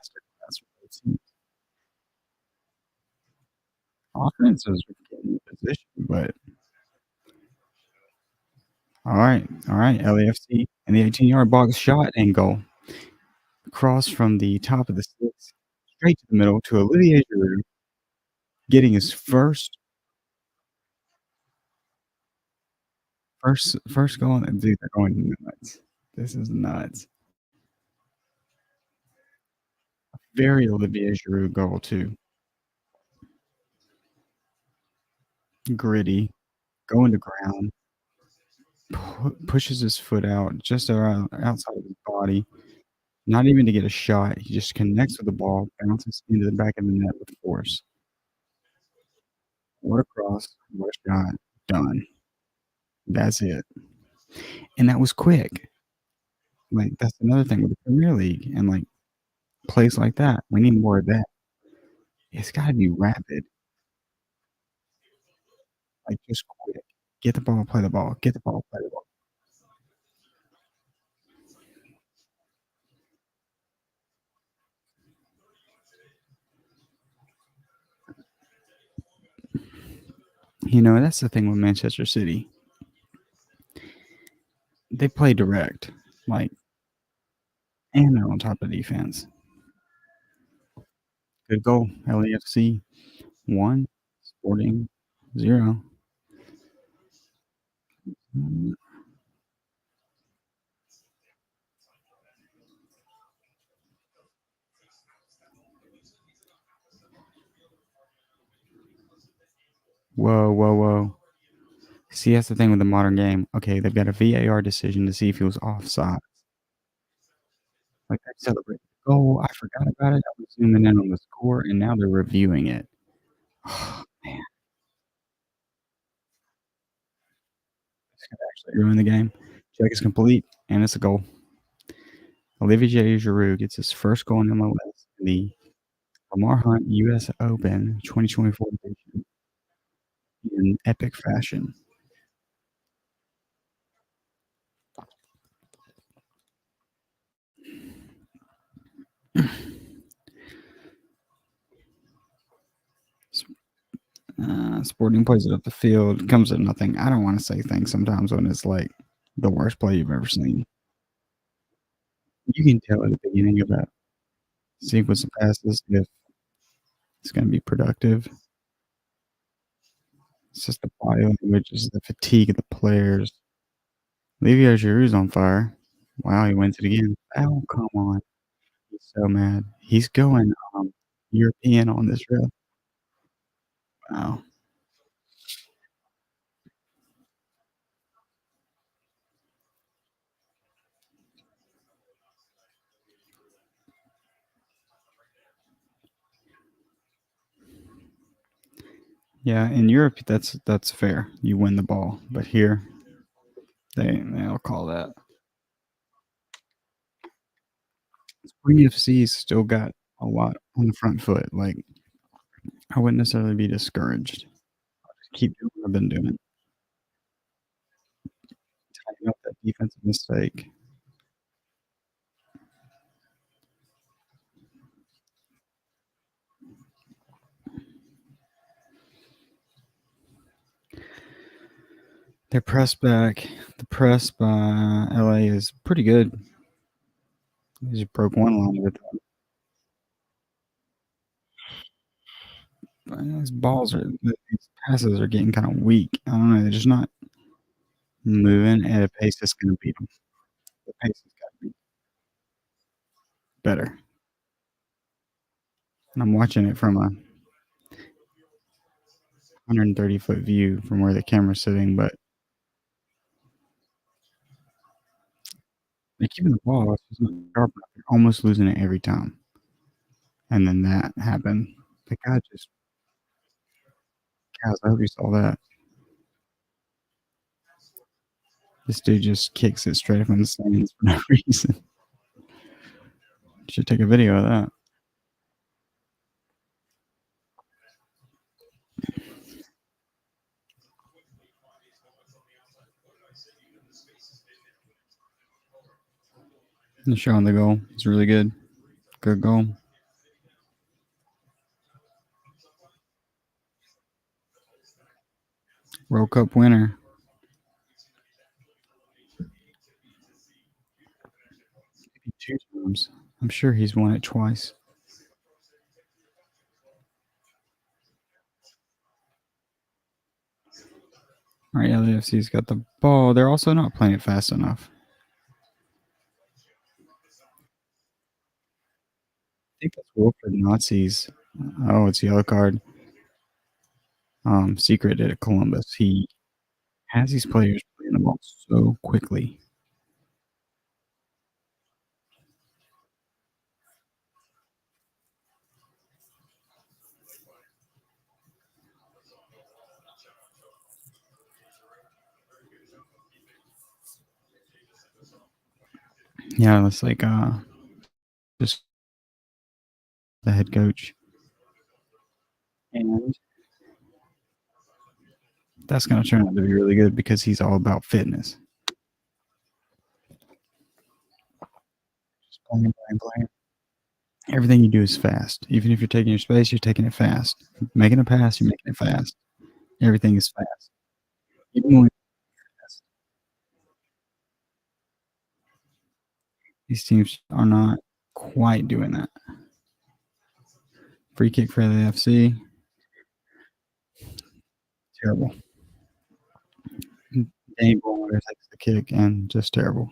Offense is getting in position, but all right. LAFC in the 18-yard box, shot and goal. Cross from the top of the six straight to the middle to Olivier Giroud, getting his first goal. And dude, they're going nuts. This is nuts. Very Olivier Giroud goal too. Gritty, going to ground, pushes his foot out just around outside of his body. Not even to get a shot. He just connects with the ball, bounces into the back of the net with force. What a cross! What a shot! Done. That's it. And that was quick. Like that's another thing with the Premier League and like plays like that. We need more of that. It's got to be rapid. Like just quick. Get the ball, play the ball. Get the ball, play the ball. That's the thing with Manchester City. They play direct, like, and they're on top of defense. Good goal, LAFC 1, Sporting 0. Whoa, whoa, whoa. See, that's the thing with the modern game. Okay, they've got a VAR decision to see if he was offside. Like, they celebrated the goal. I forgot about it. I was zooming in on the score, and now they're reviewing it. Oh, man, this could actually ruin the game. Check is complete, and it's a goal. Olivier Giroud gets his first goal in MLS in the Lamar Hunt U.S. Open 2024 edition in epic fashion. Sporting plays it up the field, comes at nothing. I don't want to say things sometimes when it's like the worst play you've ever seen. You can tell at the beginning of that sequence of passes if it's gonna be productive. It's just the body language, it's the fatigue of the players. Olivier Giroud's on fire. Wow, he wins it again. Oh, come on. He's so mad. He's going, European on this ref. Wow. Yeah, in Europe, that's fair. You win the ball, but here they'll call that. Spring FC's still got a lot on the front foot. Like I wouldn't necessarily be discouraged. Just keep doing what I've been doing. Tighten up that defensive mistake. Their press back, the press by LA is pretty good. They just broke one line of it. These passes are getting kind of weak. I don't know. They're just not moving at a pace that's going to beat them. The pace has got to be better. And I'm watching it from a 130-foot view from where the camera's sitting, but they're keeping the ball. It's just not sharp enough. They're almost losing it every time. And then that happened. The guy just, guys, I hope you saw that. This dude just kicks it straight from the stands for no reason. Should take a video of that. The showing the goal. It's really good. Good goal. World Cup winner. Maybe 2 times. I'm sure he's won it twice. All right, LAFC's got the ball. They're also not playing it fast enough. I think that's Wilfred Nazi's. Oh, it's a yellow card. Secret at Columbus. He has these players playing the ball so quickly. Yeah, it's like just the head coach, and that's going to turn out to be really good because he's all about fitness. Just playing. Everything you do is fast. Even if you're taking your space, you're taking it fast. Making a pass, you're making it fast. Everything is fast. Even when fast. These teams are not quite doing that. Free kick for the FC. Terrible. Danny Boulder takes the kick and just terrible.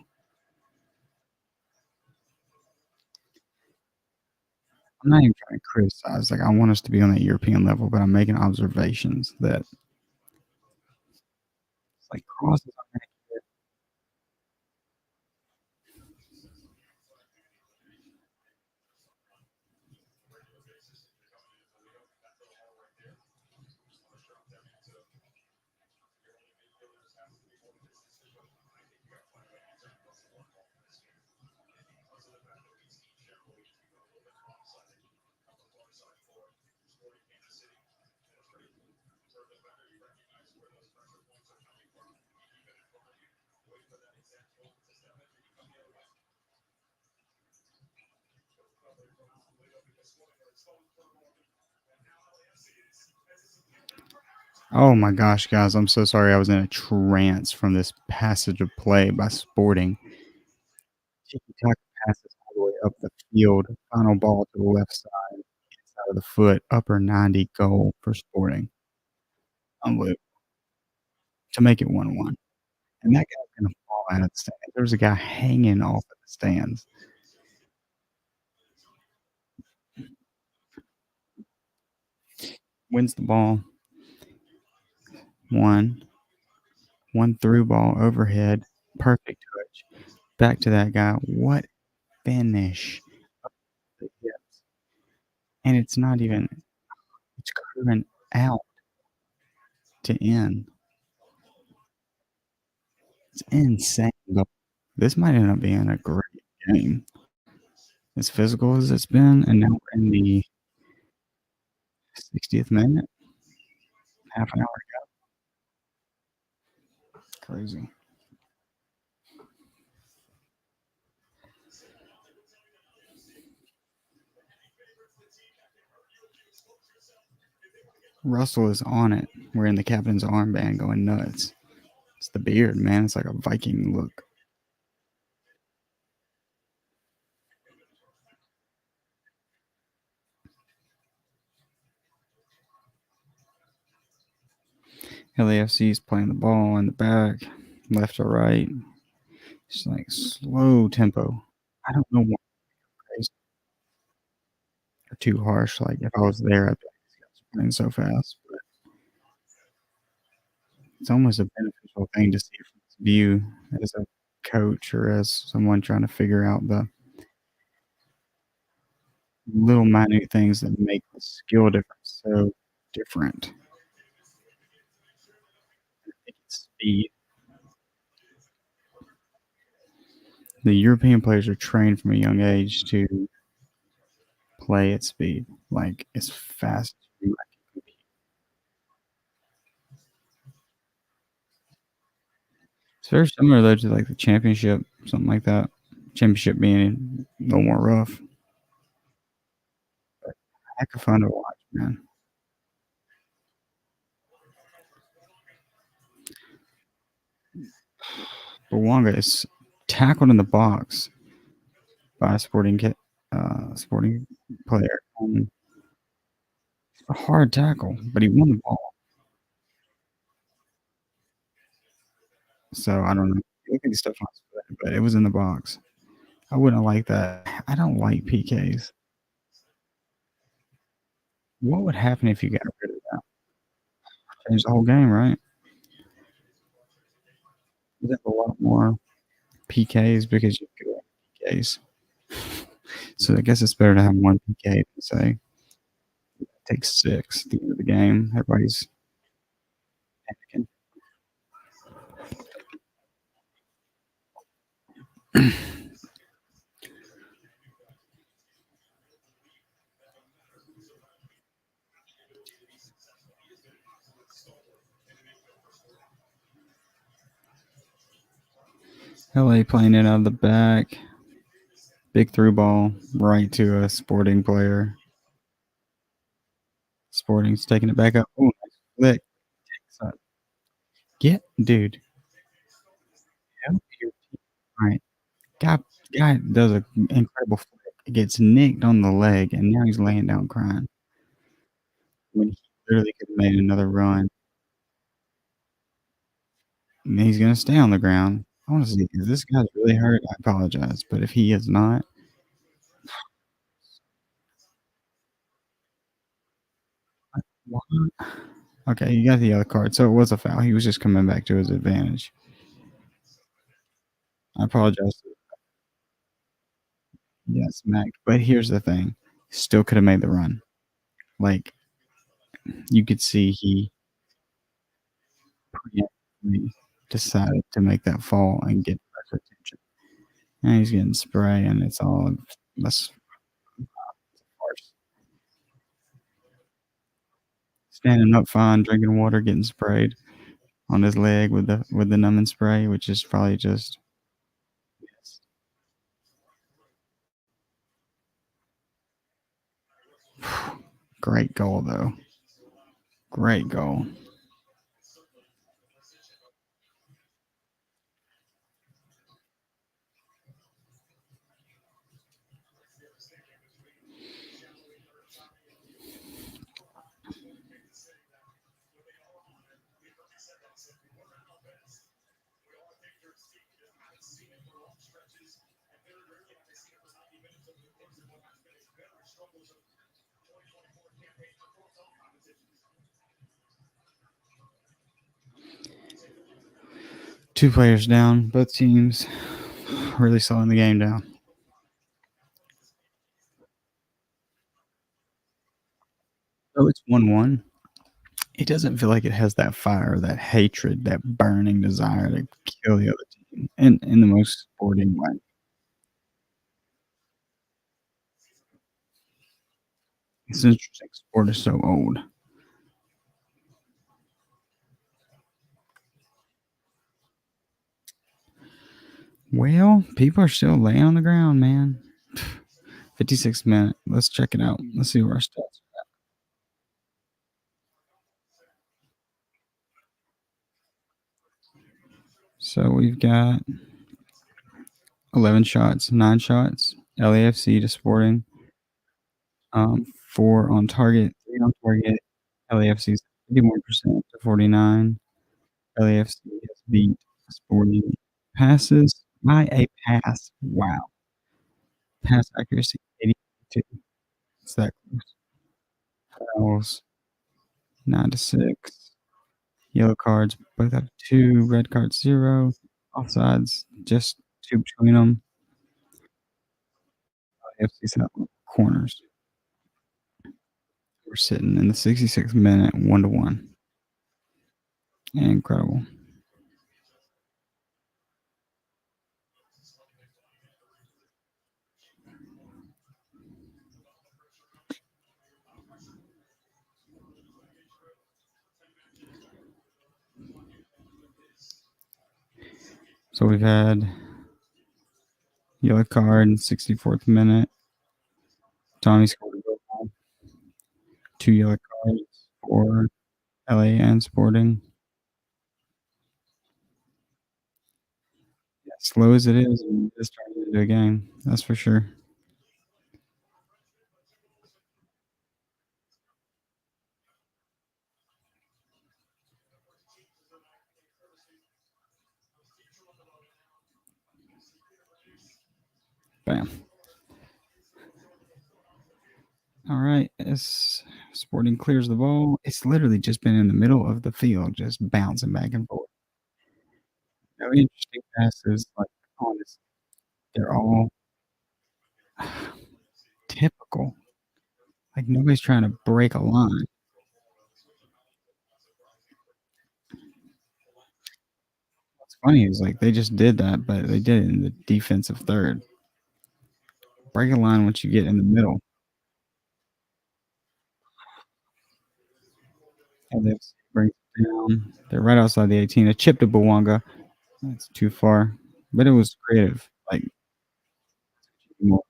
I'm not even trying to criticize. Like I want us to be on that European level, but I'm making observations that like crosses are gonna get. Oh my gosh, guys, I'm so sorry. I was in a trance from this passage of play by Sporting. Tiki-taka passes all the way up the field. Final ball to the left side, inside of the foot, upper 90 goal for Sporting. Unbelievable. To make it 1-1. And that guy's gonna fall out of the stands. There was a guy hanging off of the stands. Wins the ball. One. One through ball overhead. Perfect touch. Back to that guy. What finish. Yeah. And it's not even it's curving out to in. It's insane. This might end up being a great game. As physical as it's been, and now we're in the 60th minute, half an hour. Crazy. Russell is on it, wearing the captain's armband, going nuts. It's the beard, man. It's like a Viking look. LAFC is playing the ball in the back, left or right. It's like slow tempo. I don't know why it's too harsh. Like if I was there, I'd be like, "This guy's playing so fast." But it's almost a beneficial thing to see from this view as a coach or as someone trying to figure out the little minute things that make the skill difference so different. I think it's speed. The European players are trained from a young age to play at speed, like as fast as you can. It's very similar though to like the championship, something like that. Championship being a little more rough. Heck of fun to watch, man. Bawanga is tackled in the box by a sporting player. A hard tackle, but he won the ball. So I don't know. I think stuff on his foot, but it was in the box. I wouldn't like that. I don't like PKs. What would happen if you got rid of that? Change the whole game, right? You'd have a lot more PKs because you could have PKs. So I guess it's better to have one PK than say take 6 at the end of the game. Everybody's panicking. LA playing it out of the back. Big through ball right to a Sporting player. Sporting's taking it back up. Oh, nice flick. So, get dude. Help your team. All right. Guy does an incredible flick. Gets nicked on the leg, and now he's laying down crying when he literally could have made another run. And he's gonna stay on the ground. Honestly, if this guy's really hurt, I apologize. But if he is not, what? Okay, you got the other card. So it was a foul. He was just coming back to his advantage. I apologize. Yes, Mac. But here's the thing. Still could have made the run. Like you could see he preemptively decided to make that fall and get press attention. And he's getting spray and it's all that's farce. Standing up fine, drinking water, getting sprayed on his leg with the numbing spray, which is probably just yes. Great goal though. Great goal. Two players down. Both teams really slowing the game down. So it's 1-1. It doesn't feel like it has that fire, that hatred, that burning desire to kill the other team in the most sporting way. It's interesting. Sport is so old. Well, people are still laying on the ground, man. 56 minute. Let's check it out. Let's see where our stats. So we've got 11 shots, 9 shots. LAFC to Sporting. 4 on target, 3 on target. LAFC's 51% to 49. LAFC has beat Sporting passes by a pass. Wow. Pass accuracy 82. It's that close. Fouls 9 to 6. Yellow cards both have 2. Red cards 0. Offsides just 2 between them. LAFC's have corners. We're sitting in the 66th minute, 1-1. Incredible. So we've had yellow card in 64th minute. Tommy scored a goal. 2 yellow cards for LA and Sporting. As slow as it is, it's turning into a game. That's for sure. Bam. All right. As Sporting clears the ball, it's literally just been in the middle of the field, just bouncing back and forth. No interesting passes, like honest. They're all typical. Like nobody's trying to break a line. What's funny is like they just did that, but they did it in the defensive third. Break a line once you get in the middle. And they bring it down. They're right outside the 18. A chip to Bawanga. That's too far, but it was creative. Like more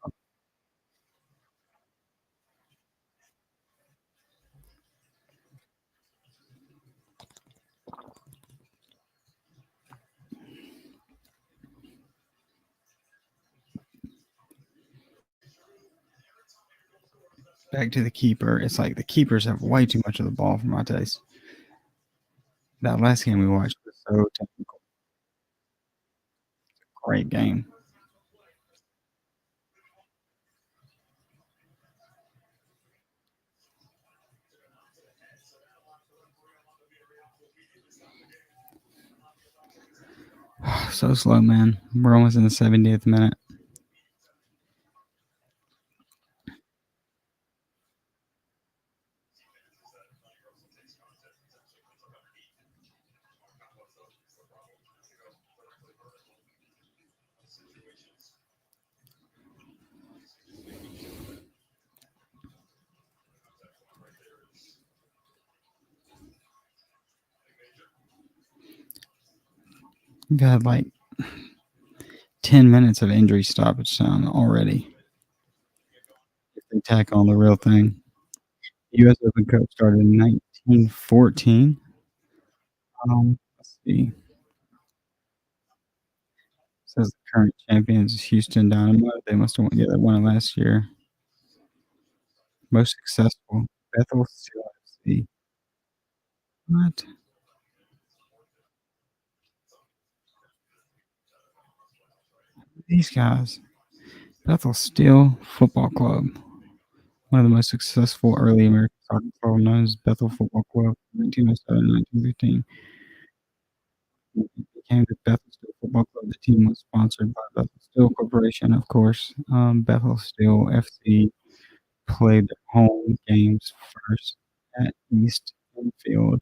back to the keeper. It's like the keepers have way too much of the ball for my taste. That last game we watched was so technical. Great game. So slow, man. We're almost in the 70th minute. We've had like 10 minutes of injury stoppage time already. If they tack on the real thing. U.S. Open Cup started in 1914. Let's see. Says the current champions is Houston Dynamo. They must have won, yeah, they won it last year. Most successful, Bethel Steel FC. What? These guys. Bethel Steel Football Club. One of the most successful early American soccer club known as Bethel Football Club, 1907-1915. When it became the Bethel Steel Football Club, the team was sponsored by Bethel Steel Corporation, of course. Bethel Steel FC played their home games first at East Enfield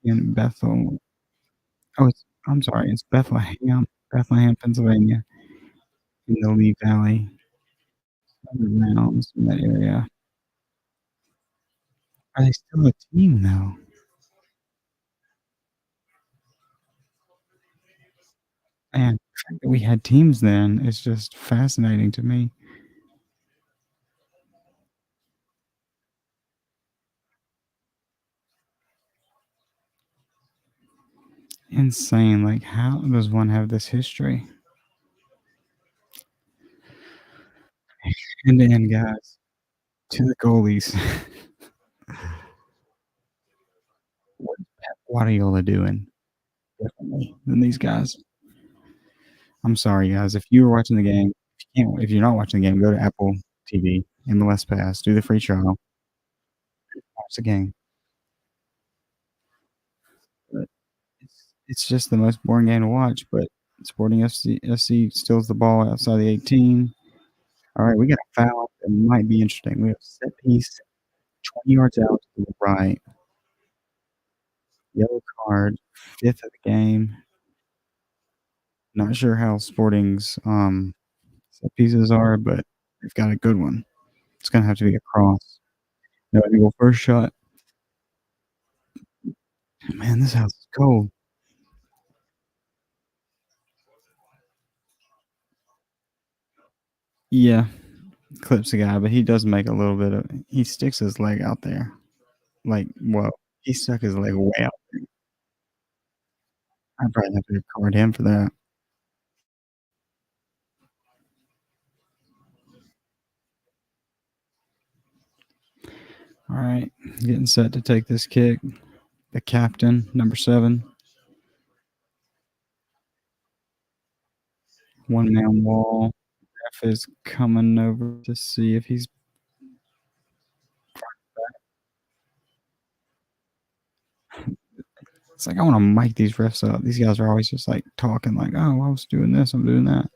in Bethel. I'm sorry, it's Bethlehem, Pennsylvania, in the Lee Valley. Other mounds in that area. Are they still a team though? And the fact that we had teams then is just fascinating to me. Insane, like, how does one have this history? And then, guys, to the goalies. What is Pep Guardiola doing differently than these guys? I'm sorry, guys, if you were watching the game, if you're not watching the game, go to Apple TV, MLS Pass, do the free trial, watch the game. But it's just the most boring game to watch, but Sporting FC steals the ball outside the 18. Alright, we got a foul that might be interesting. We have a set piece 20 yards out to the right. Yellow card, 5th of the game. Not sure how Sporting's, set pieces are, but they've got a good one. It's gonna have to be a cross. No angle first shot. Man, this house is cold. Yeah, clips the guy, but he does make a little bit of he sticks his leg out there. Like, well, he stuck his leg way out there. I'd probably have to card him for that. Alright, getting set to take this kick. The captain, number 7. One man wall. Ref is coming over to see if he's it's like I wanna mic these refs up. These guys are always just, like, talking like, "Oh, I was doing this, I'm doing that."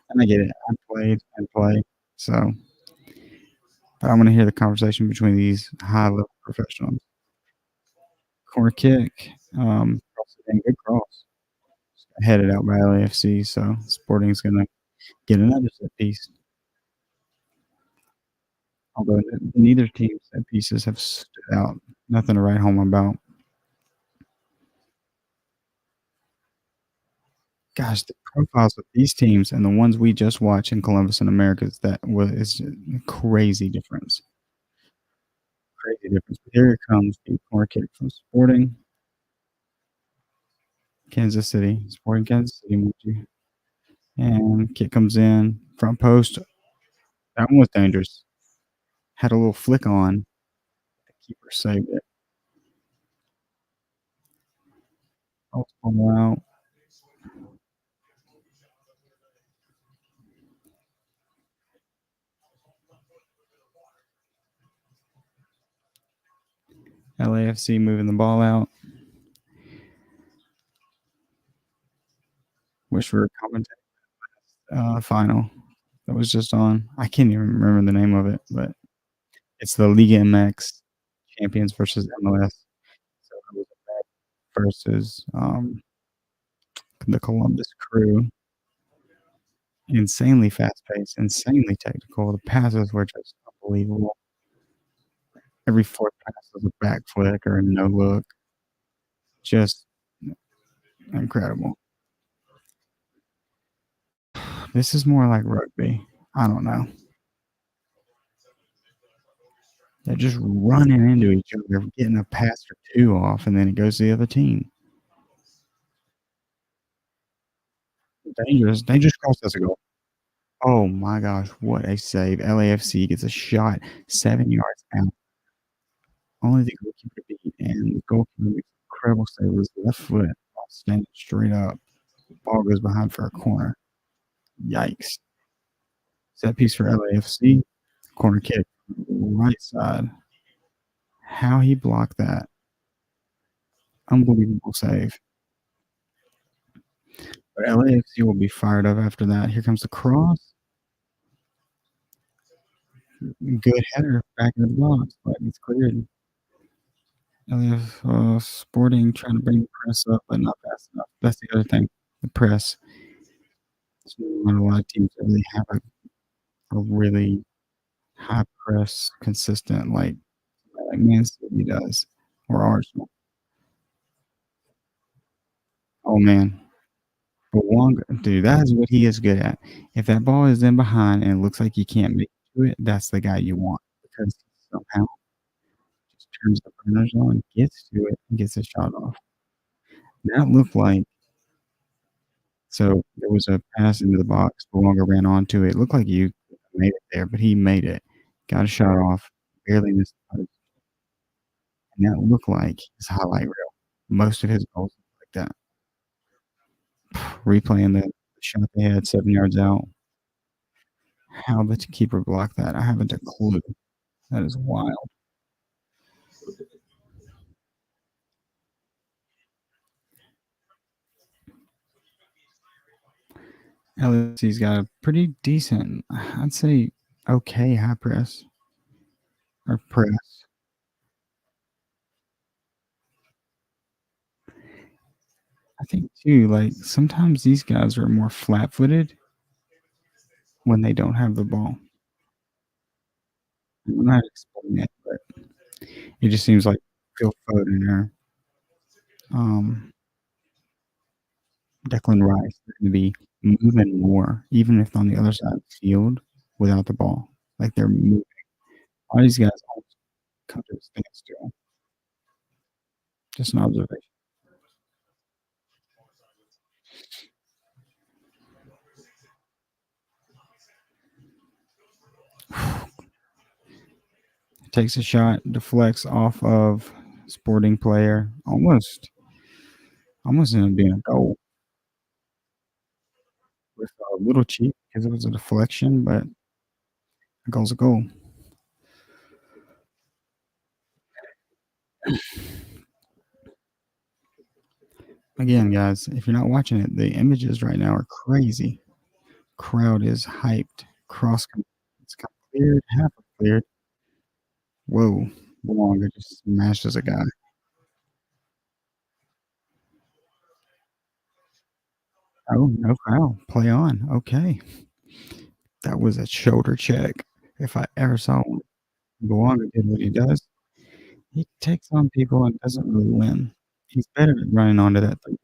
And I get it. I played and play. So, but I wanna hear the conversation between these high-level professionals. Corner kick, cross it in, good cross. Headed out by LAFC, so Sporting's gonna get another set piece. Although neither team's set pieces have stood out. Nothing to write home about. Gosh, the profiles of these teams and the ones we just watched in Columbus and Americas, that was it's a crazy difference. Crazy difference. But here it comes, the corner kick from Sporting Kansas City. Sporting Kansas City, mind you. And kick comes in, front post. That one was dangerous. Had a little flick on. The keeper saved it. Ball's going out. LAFC moving the ball out. Wish we were commentating final that was just on. I can't even remember the name of it, but it's the Liga MX champions versus MLS. So it was versus the Columbus Crew. Insanely fast paced, insanely technical. The passes were just unbelievable. Every fourth pass was a back flick or a no look. Just incredible. This is more like rugby. I don't know. They're just running into each other, getting a pass or 2 off, and then it goes to the other team. Dangerous, dangerous cross, that's a goal. Oh my gosh, what a save. LAFC gets a shot 7 yards out. Only the goalkeeper to beat, and the goalkeeper makes an incredible save with his left foot while standing straight up. Ball goes behind for a corner. Yikes. Set piece for LAFC. Corner kick. Right side. How he blocked that. Unbelievable save. But LAFC will be fired up after that. Here comes the cross. Good header back in the box, but it's cleared. LAF Sporting trying to bring the press up, but not fast enough. That's the other thing. The press. So not a lot of teams that really have a really high press, consistent like Man City does or Arsenal. Oh man, but Wong, dude, that is what he is good at. If that ball is in behind and it looks like you can't make it to it, that's the guy you want because he somehow just turns the burners on, gets to it, and gets a shot off. That looked like so there was a pass into the box, Luongo ran onto it. Looked like you made it there, but he made it. Got a shot off, barely missed the post, and that looked like his highlight reel. Most of his goals look like that. Replaying the shot they had 7 yards out. How the keeper blocked that, I haven't a clue. That is wild. LSC's got a pretty decent, I'd say okay high press or press. I think too, like sometimes these guys are more flat footed when they don't have the ball. I don't know how to explain it, but it just seems like Phil Foden or um, Declan Rice are going to be moving more, even if on the other side of the field without the ball. Like they're moving. All these guys almost come to a standstill. Just an observation. Takes a shot, deflects off of Sporting player. Almost ended up being a goal. With a little cheap because it was a deflection, but a goal's a goal. Again, guys, if you're not watching it, the images right now are crazy. Crowd is hyped. It's got cleared, half cleared. Whoa, Belonga just smashes a guy. Oh, no foul. Play on. Okay. That was a shoulder check. If I ever saw one. Belonga did what he does. He takes on people and doesn't really win. He's better at running onto that thing.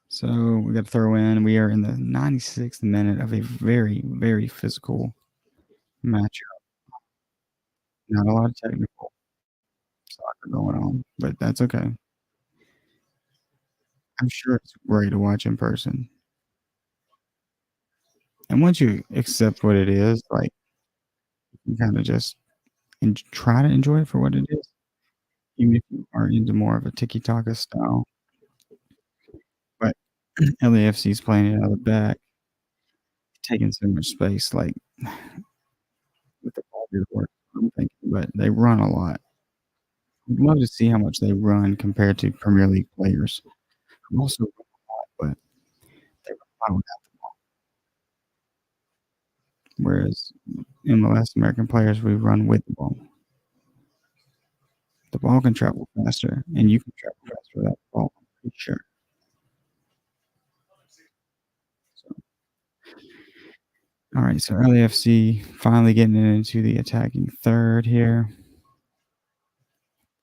So we got to throw in. We are in the 96th minute of a very, very physical matchup. Not a lot of technical soccer going on, but that's okay. I'm sure it's great to watch in person. And once you accept what it is, like you kind of just try to enjoy it for what it is, even if you are into more of a tiki taka style. But LAFC is playing it out of the back, taking so much space. Like with the ball do work, I'm thinking, but they run a lot. I'd love to see how much they run compared to Premier League players who also run a lot, but they run a lot without the ball. Whereas MLS American players, we run with the ball. The ball can travel faster, and you can travel faster without the ball, I'm pretty sure. So, all right, so LAFC finally getting into the attacking third here.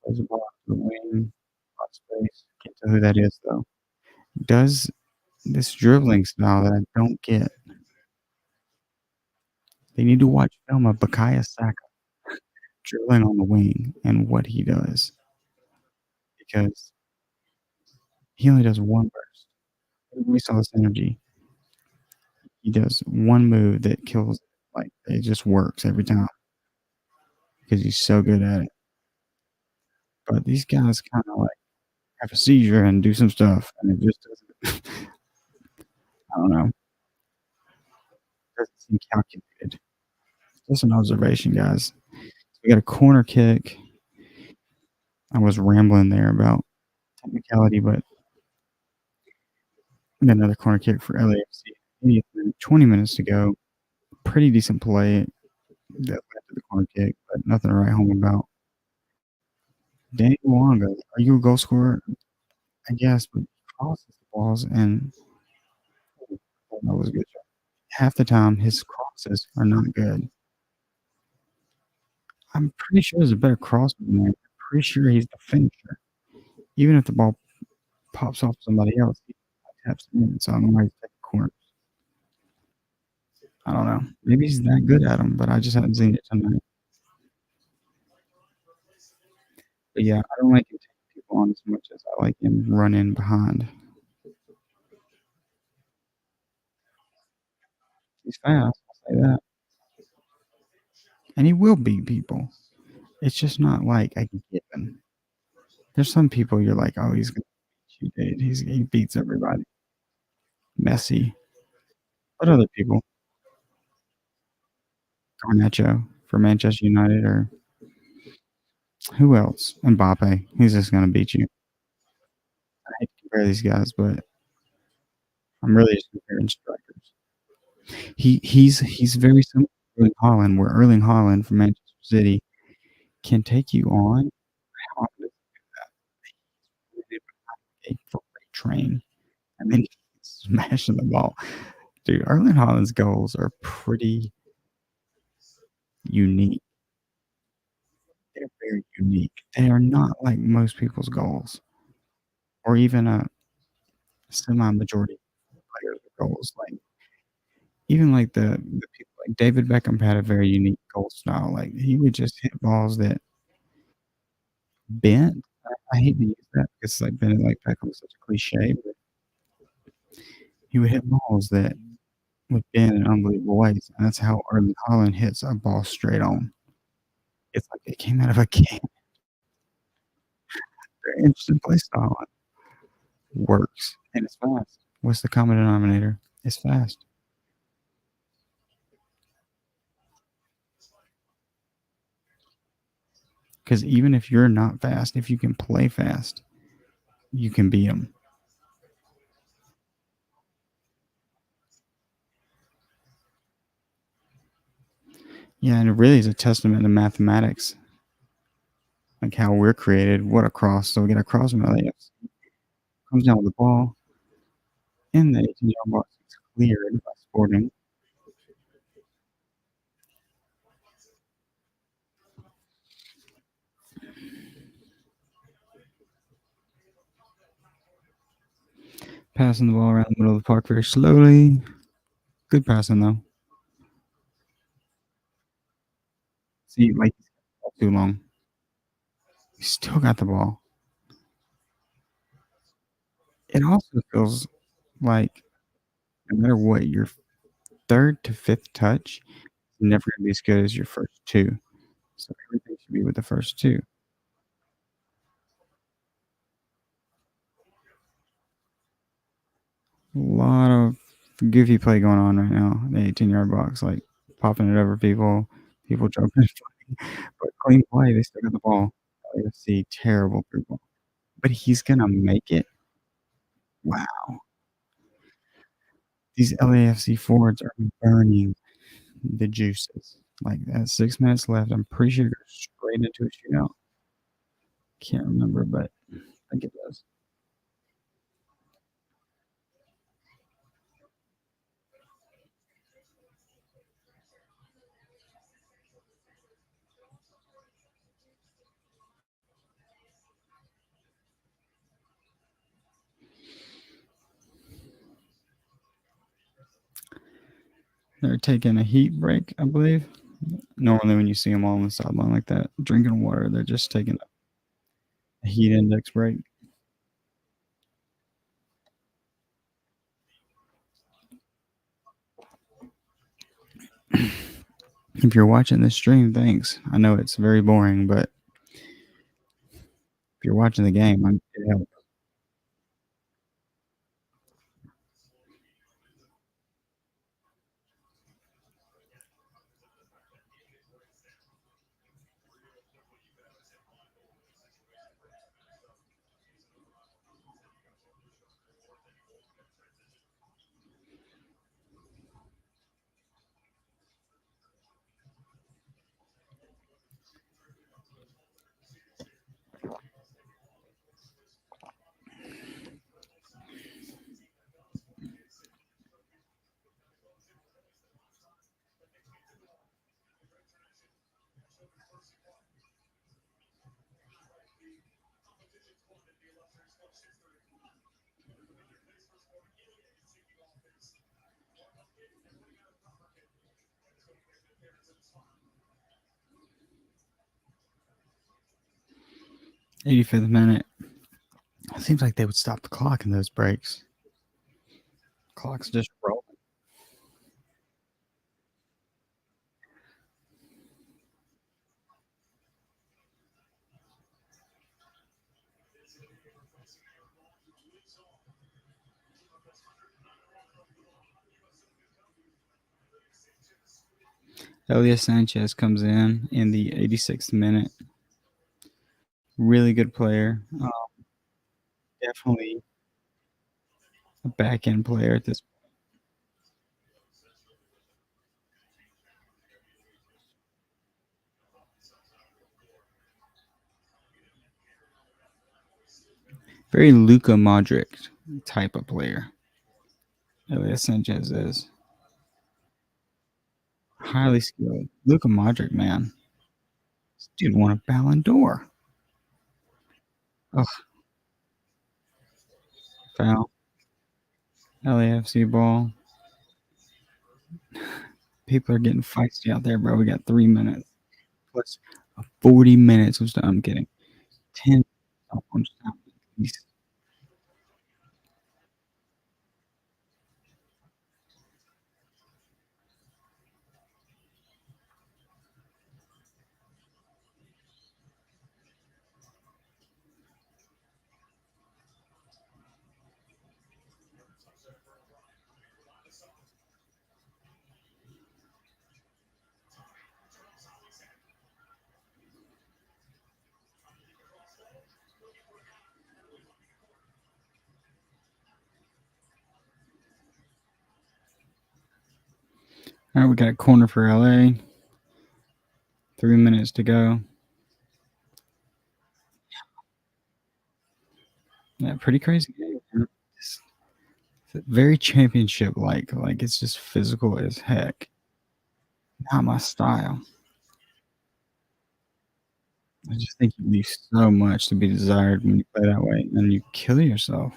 There's a ball to the wing, lot of space. Can't tell who that is though. Does this dribbling style that I don't get. They need to watch film of Bukayo Saka dribbling on the wing and what he does because he only does one burst. We saw this energy. He does one move that kills, like it just works every time because he's so good at it. But these guys kind of like have a seizure and do some stuff, and it just doesn't. I don't know. Doesn't seem calculated. Just an observation, guys. We got a corner kick. I was rambling there about technicality, but we got another corner kick for LAFC. 80th minute, 20 minutes to go. Pretty decent play that led to the corner kick, but nothing to write home about. Danny Wanga, are you a goal scorer? I guess, but crosses the balls and that was a good job. Half the time, his crosses are not good. I'm pretty sure there's a better crosser than him. I'm pretty sure he's the finisher. Even if the ball pops off somebody else, he taps it in. So I don't know why he's taking corners. I don't know. Maybe he's that good at them, but I just haven't seen it tonight. But yeah, I don't like him taking people on as much as I like him running behind. He's fast, I'll say that. And he will beat people. It's just not like a given. There's some people you're like, oh, he's gonna beat you, dude. He beats everybody. Messi. But other people, Garnacho for Manchester United, or who else? Mbappe. He's just gonna beat you. I hate to compare these guys, but I'm really just comparing strikers. He's very similar to Erling Haaland, where Erling Haaland from Manchester City can take you on a freight train and then smashing the ball. Dude, Erling Haaland's goals are pretty unique. They're very unique. They are not like most people's goals, or even a semi-majority players' goals. Like even like the people like David Beckham had a very unique goal style. Like he would just hit balls that bent. I hate to use that because like bending like Beckham is such a cliche, but he would hit balls that would bend in unbelievable ways. And that's how Erling Haaland hits a ball straight on. It's like it came out of a can. Very interesting play style. Works and it's fast. What's the common denominator? It's fast. Because even if you're not fast, if you can play fast, you can beat them. Yeah, and it really is a testament to mathematics, like how we're created. What a cross! So we get a cross from LAFC, comes down with the ball in the 18-yard box. It's cleared by Sporting. Passing the ball around the middle of the park very slowly. Good passing though. See, like too long. He still got the ball. It also feels like no matter what, your third to fifth touch is never going to be as good as your first two. So everything should be with the first two. A lot of goofy play going on right now in the 18-yard box, like popping it over people, people jumping. But clean play, they still got the ball. LAFC, terrible people. But he's going to make it. Wow. These LAFC forwards are burning the juices. Like, at 6 minutes left, I'm pretty sure it goes straight into a shootout. Can't remember, but I think it does. They're taking a heat break, I believe. Normally, when you see them all on the sideline like that, drinking water, they're just taking a heat index break. If you're watching this stream, thanks. I know it's very boring, but If you're watching the game, it helps. 85th minute. It seems like they would stop the clock in those breaks. Clock's just rolling. Elias Sanchez comes in the 86th minute. Really good player. Definitely a back end player at this. Very Luka Modric type of player. Elias Sanchez is highly skilled. Luka Modric, man, this dude won a Ballon d'Or. Oh, foul. LAFC ball. People are getting feisty out there, bro. We got 3 minutes plus 40 minutes of stuff. I'm kidding. 10. All right, we got a corner for LA. 3 minutes to go. Yeah, pretty crazy game. It's very championship like. Like it's just physical as heck. Not my style. I just think you leave so much to be desired when you play that way, and you kill yourself.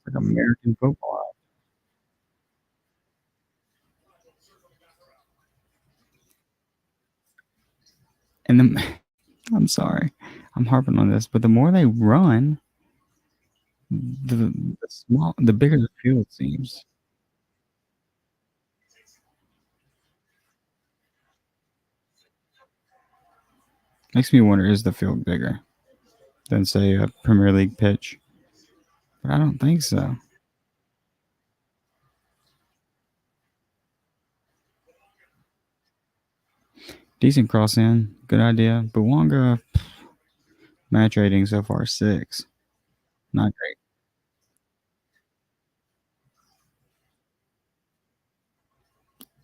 Like American football. And then I'm sorry, I'm harping on this, but the more they run, the bigger the field seems. Makes me wonder, is the field bigger than say a Premier League pitch? But I don't think so. Decent cross in, good idea. Buwanga match rating so far 6. Not great.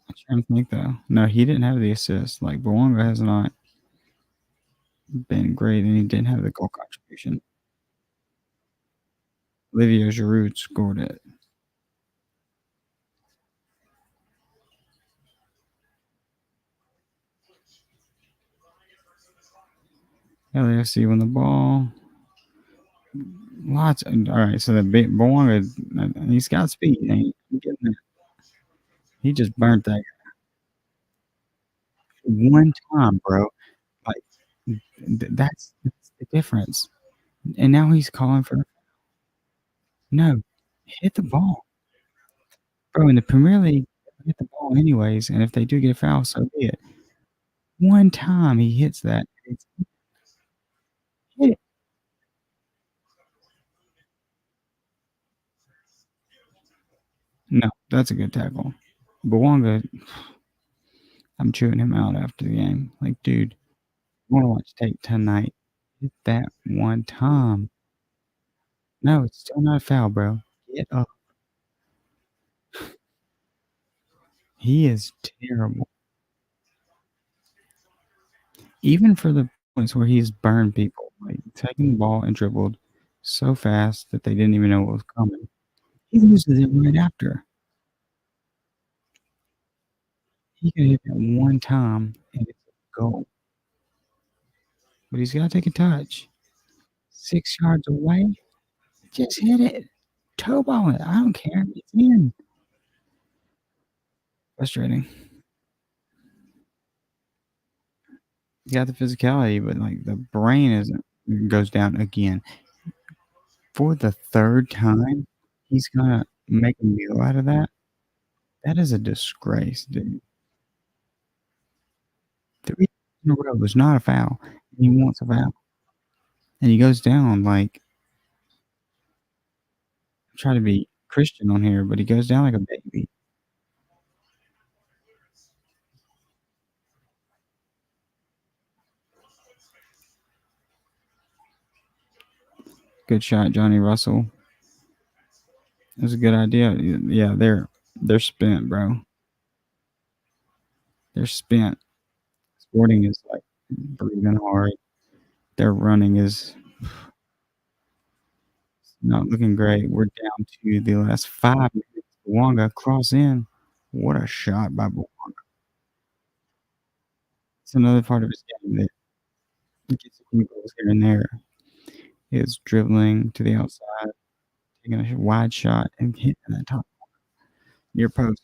I'm trying to think though. No, he didn't have the assist. Like Buwanga has not been great, and he didn't have the goal contribution. Olivier Giroud scored it. LAFC won the ball. Lots. All right, so the big Buwanga, he's got speed. Ain't he? He just burnt that one time, bro. Like that's the difference. And now he's calling for no, hit the ball, bro. In the Premier League, hit the ball anyways. And if they do get a foul, so be it. One time he hits that. No, that's a good tackle. Bawanga, I'm chewing him out after the game. Like, dude, you wanna watch tape tonight, hit that one time. No, it's still not a foul, bro. Get up. He is terrible. Even for the points where he's burned people, like, taking the ball and dribbled so fast that they didn't even know what was coming. He loses it right after. He could hit that one time and it's a goal, but he's gotta take a touch. 6 yards away, just hit it. Toe ball it, I don't care, it's in. Frustrating. You got the physicality, but, like, the brain isn't goes down again. For the 3rd time, he's gonna make a meal out of that? That is a disgrace, dude. 3 in a row was not a foul, and he wants a foul, and he goes down, like, try to be Christian on here, but he goes down like a baby. Good shot, Johnny Russell. It was a good idea. Yeah, they're spent, bro. They're spent. Sporting is, like, breathing hard. Their running is not looking great. We're down to the last 5 minutes. Bouanga cross in. What a shot by Bouanga. It's another part of his game that gets a few goals here and there. Is dribbling to the outside, taking a wide shot and hitting that top near post.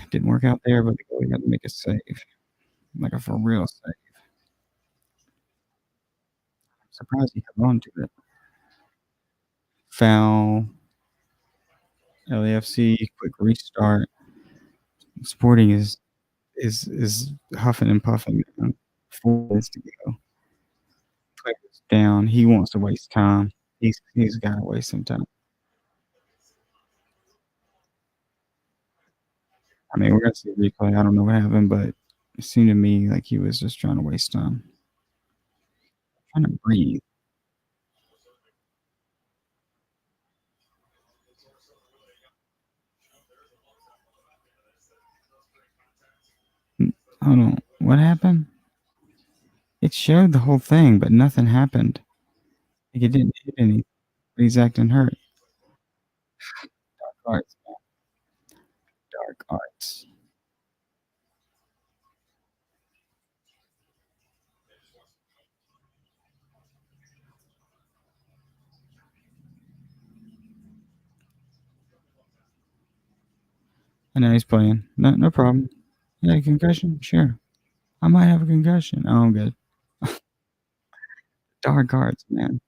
Didn't work out there, but the goalie had to make a save, like a for real save. I'm surprised he held on to it. Foul, LAFC, quick restart. Sporting is huffing and puffing, man. 4 minutes to go. Player's down. He wants to waste time. He's gotta waste some time. I mean, we're gonna see a replay. I don't know what happened, but it seemed to me like he was just trying to waste time. Trying to breathe. Hold on. What happened? It showed the whole thing, but nothing happened. Like, it didn't hit anything. But he's acting hurt. Dark arts, man. Dark arts. I know he's playing. No problem. Yeah, a concussion? Sure. I might have a concussion. Oh, I'm good. Dark arts, man.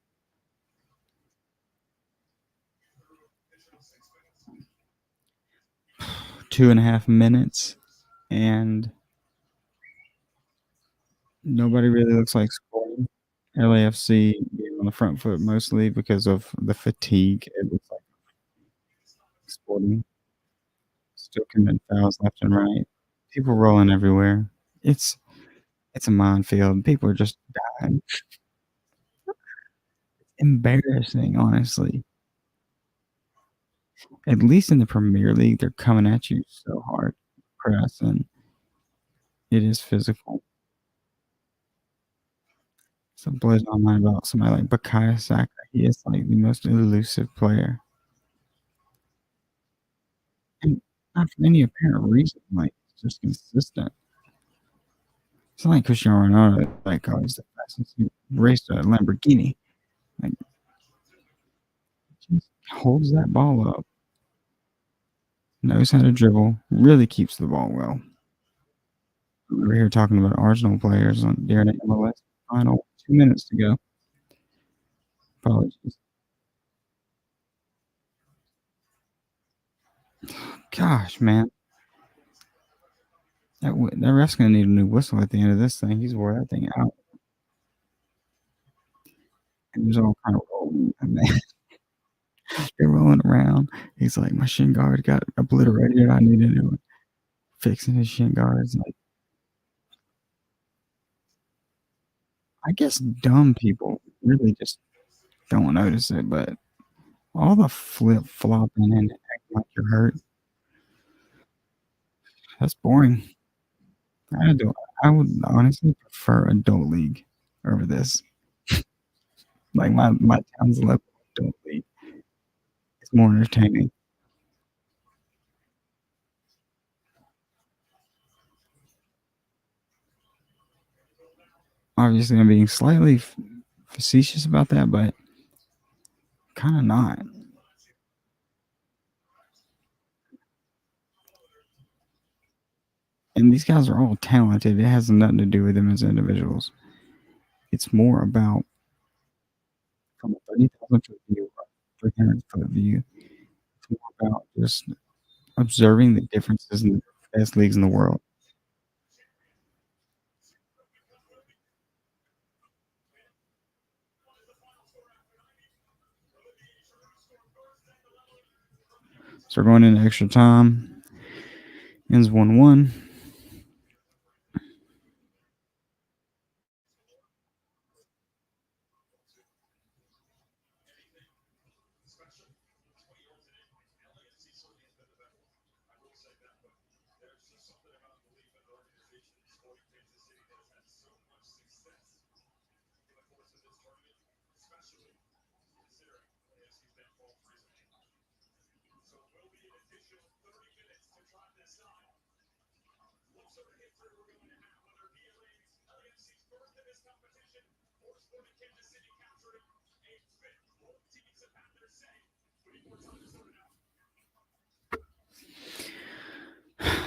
2.5 minutes, and nobody really looks like scoring. LAFC being on the front foot mostly because of the fatigue. It looks like Sporting still committing fouls left and right. People rolling everywhere. It's it's a minefield. People are just dying. Embarrassing, honestly. At least in the Premier League, they're coming at you so hard, press, and it is physical. So it blows my mind about somebody like Bukayo Saka. He is like the most elusive player, and not for any apparent reason. Like, it's just consistent. It's not like Cristiano Ronaldo, like, oh, he's the fastest. He raced a Lamborghini. Like, just holds that ball up, knows how to dribble, really keeps the ball well. We're here talking about Arsenal players on during the MLS final. 2 minutes to go. Apologies. Gosh, man. That ref's gonna need a new whistle at the end of this thing. He's wore that thing out. And it was all kind of rolling, man. They're rolling around. He's like, "My shin guard got obliterated. I need a new one." Fixing his shin guards. Like, I guess dumb people really just don't notice it, but all the flip flopping and acting like you're hurt, that's boring. I do I would honestly prefer adult league over this. Like my town's level adult league is more entertaining. Obviously, I'm being slightly facetious about that, but kinda not. And these guys are all talented. It has nothing to do with them as individuals. It's more about from a 30,000 foot view or 300-foot view. It's more about just observing the differences in the best leagues in the world. So we're going into extra time. Ends 1-1.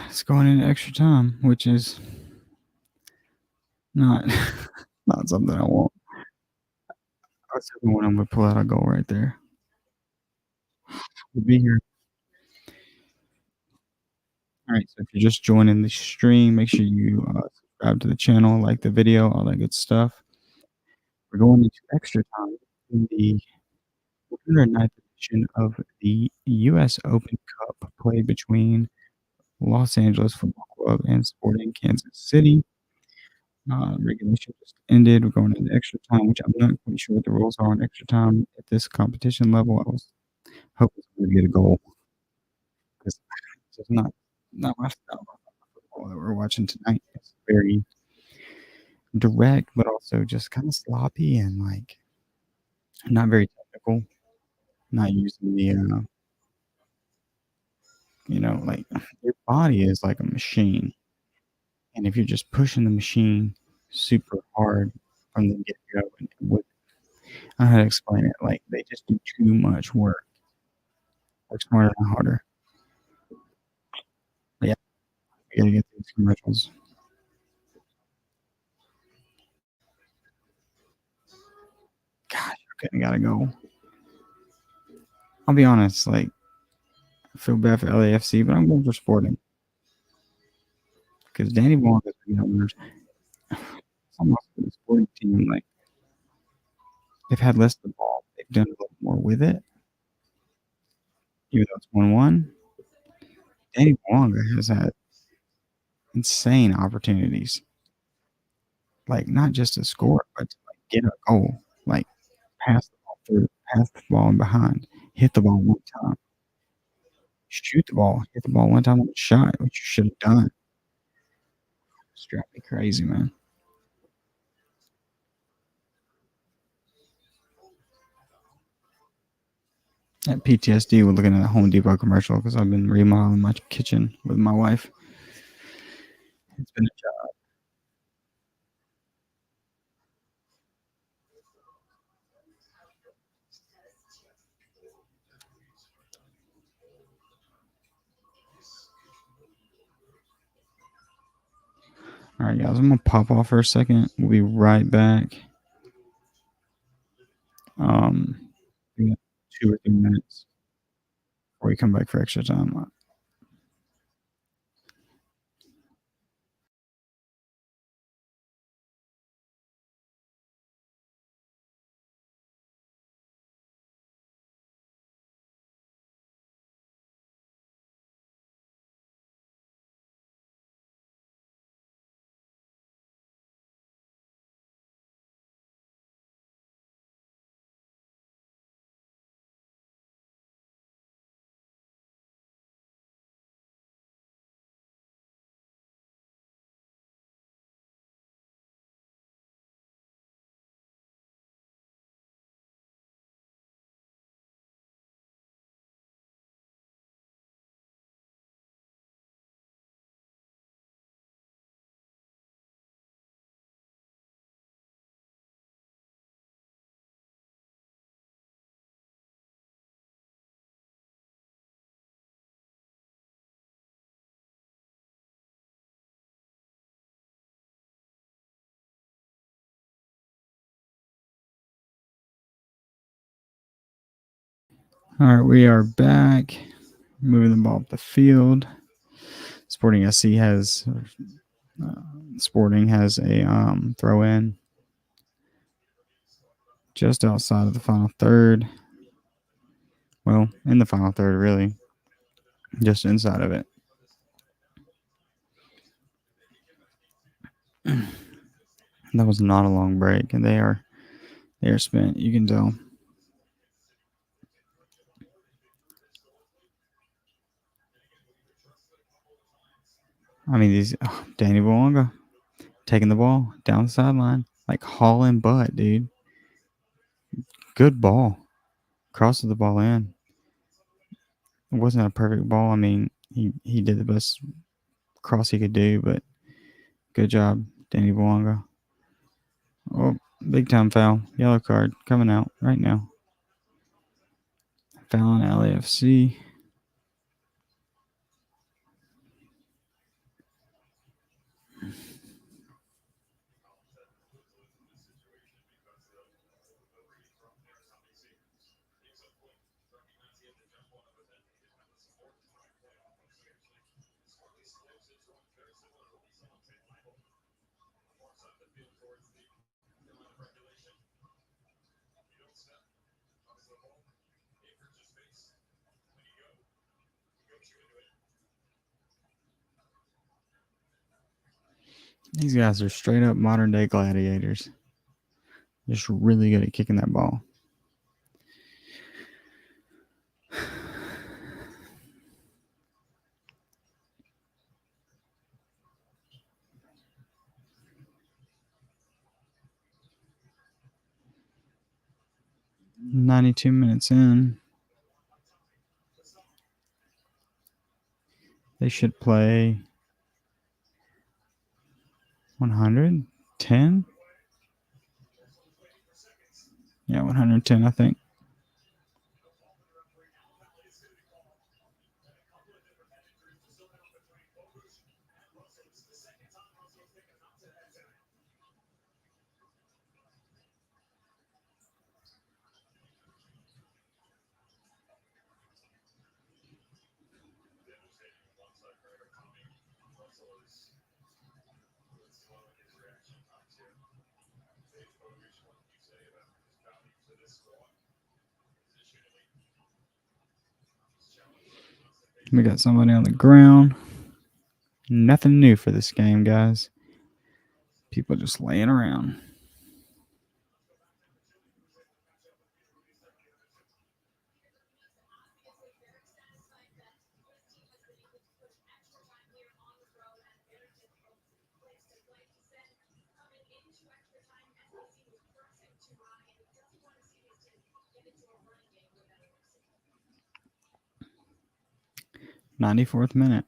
It's going into extra time, which is not not something I want. I was hoping when I'm gonna pull out a goal right there. We'll be here. All right. So if you're just joining the stream, make sure you subscribe to the channel, like the video, all that good stuff. We're going into extra time in the 109th edition of the U.S. Open Cup played between Los Angeles Football Club and Sporting Kansas City. Regulation just ended. We're going into extra time, which I'm not quite sure what the rules are on extra time at this competition level. I was hoping to get a goal because it's not my style of football that we're watching tonight. It's very direct, but also just kind of sloppy and like not very technical. Not using the like your body is like a machine, and if you're just pushing the machine super hard from the get go, and with I don't know how to explain it. Like they just do too much work. Work smarter, not harder. But yeah, we gotta get these commercials. Gosh, okay, I gotta go. I'll be honest, like I feel bad for LAFC, but I'm going for Sporting because Danny Blanco's been owners. It's almost the Sporting team. Like they've had less of the ball. They've done a little more with it, even though it's 1-1. Danny Blanco has had insane opportunities, like not just to score, but to like get a goal, like pass the ball through, pass the ball in behind, hit the ball one time, shoot the ball, hit the ball one time on the shot, which you should have done. It's driving me crazy, man. At PTSD, we're looking at a Home Depot commercial because I've been remodeling my kitchen with my wife. It's been a job. All right, guys, I'm gonna pop off for a second. We'll be right back. We got 2 or 3 minutes before we come back for extra time. All right, we are back. Moving the ball up the field. Sporting SC has Sporting has a throw in just outside of the final third. Well, in the final third, really, just inside of it. That was not a long break, and they are spent. You can tell. I mean, Danny Boanga taking the ball down the sideline, like hauling butt, dude. Good ball. Crosses the ball in. It wasn't a perfect ball. I mean, he did the best cross he could do, but good job, Danny Boanga. Oh, big time foul. Yellow card coming out right now. Foul on LAFC. These guys are straight up modern day gladiators. Just really good at kicking that ball. $92 minutes in. They should play 110. Yeah, 110, I think. We got somebody on the ground. Nothing new for this game, guys. People just laying around. $94th minute.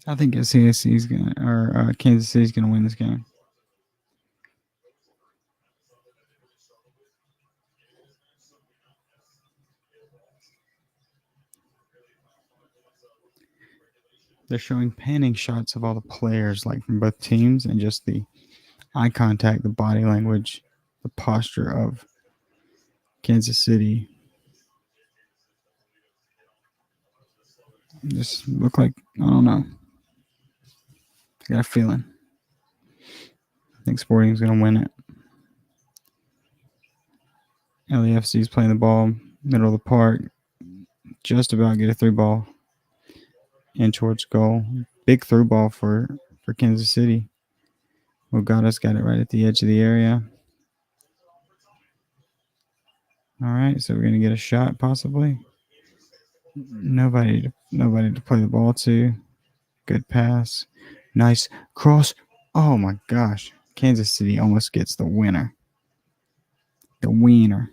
I think CSC's gonna or Kansas City's gonna win this game. They're showing panning shots of all the players, like from both teams, and just the eye contact, the body language, the posture of Kansas City. Just look like, I don't know. I got a feeling. I think Sporting's gonna win it. LAFC's playing the ball middle of the park, just about get a through ball in towards goal. Big through ball for Kansas City. Ogata's got it right at the edge of the area. All right, so we're gonna get a shot possibly. Nobody to play the ball to. Good pass. Nice cross. Oh my gosh. Kansas City almost gets the winner. The wiener.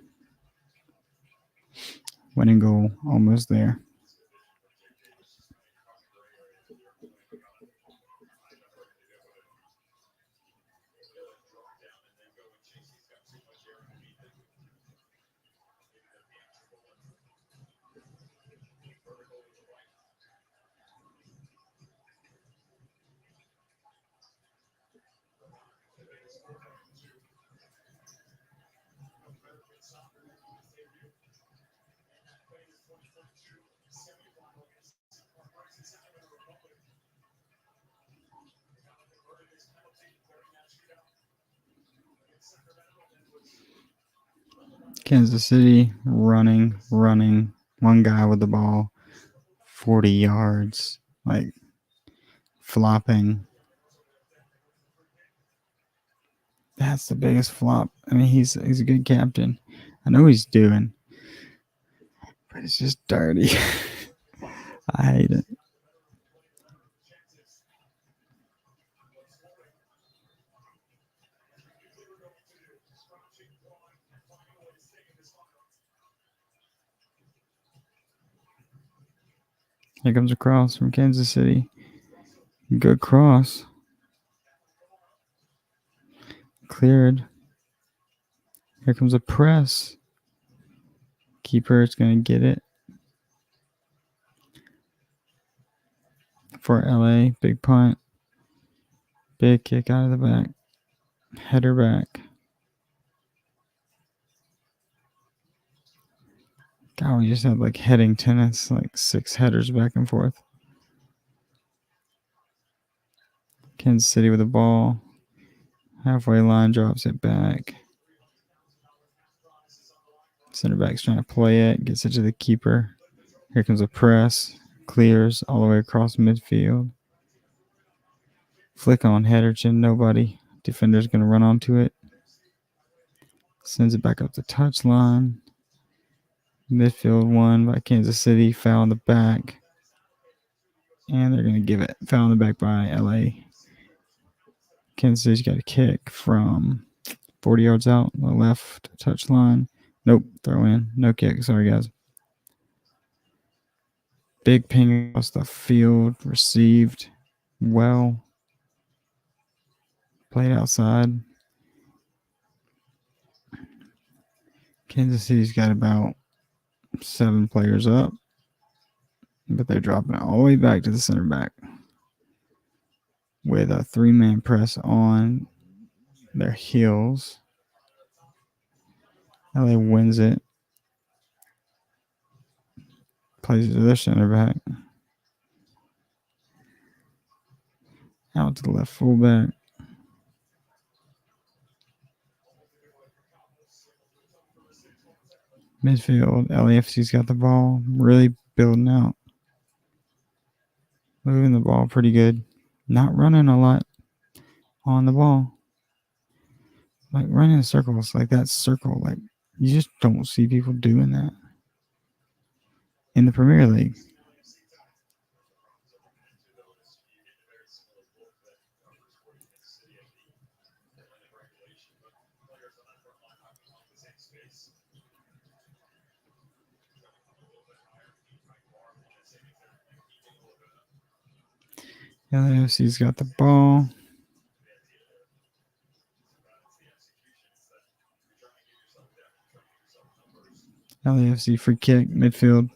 Winning goal almost there. Kansas City running. One guy with the ball, 40 yards, like flopping. That's the biggest flop. I mean, he's a good captain. I know he's doing, but it's just dirty. I hate it. Here comes a cross from Kansas City. Good cross. Cleared. Here comes a press. Keeper is going to get it for LA. Big punt. Big kick out of the back. Header back. God, we just had like heading tennis, like 6 headers back and forth. Kansas City with the ball. Halfway line, drops it back. Center back's trying to play it. Gets it to the keeper. Here comes a press. Clears all the way across midfield. Flick on header to nobody. Defender's going to run onto it. Sends it back up the touchline. Midfield won by Kansas City. Foul in the back. And they're going to give it. Foul in the back by LA. Kansas City's got a kick from 40 yards out, the left touchline. Nope, throw in. No kick. Sorry, guys. Big ping across the field. Received well. Played outside. Kansas City's got about 7 players up, but they're dropping it all the way back to the center back with a 3-man press on their heels. LA wins it. Plays it to their center back. Out to the left fullback. Midfield, LAFC's got the ball. Really building out. Moving the ball pretty good. Not running a lot on the ball. Like running in circles, like that circle. Like you just don't see people doing that in the Premier League. LAFC's got the ball. LAFC free kick, midfield.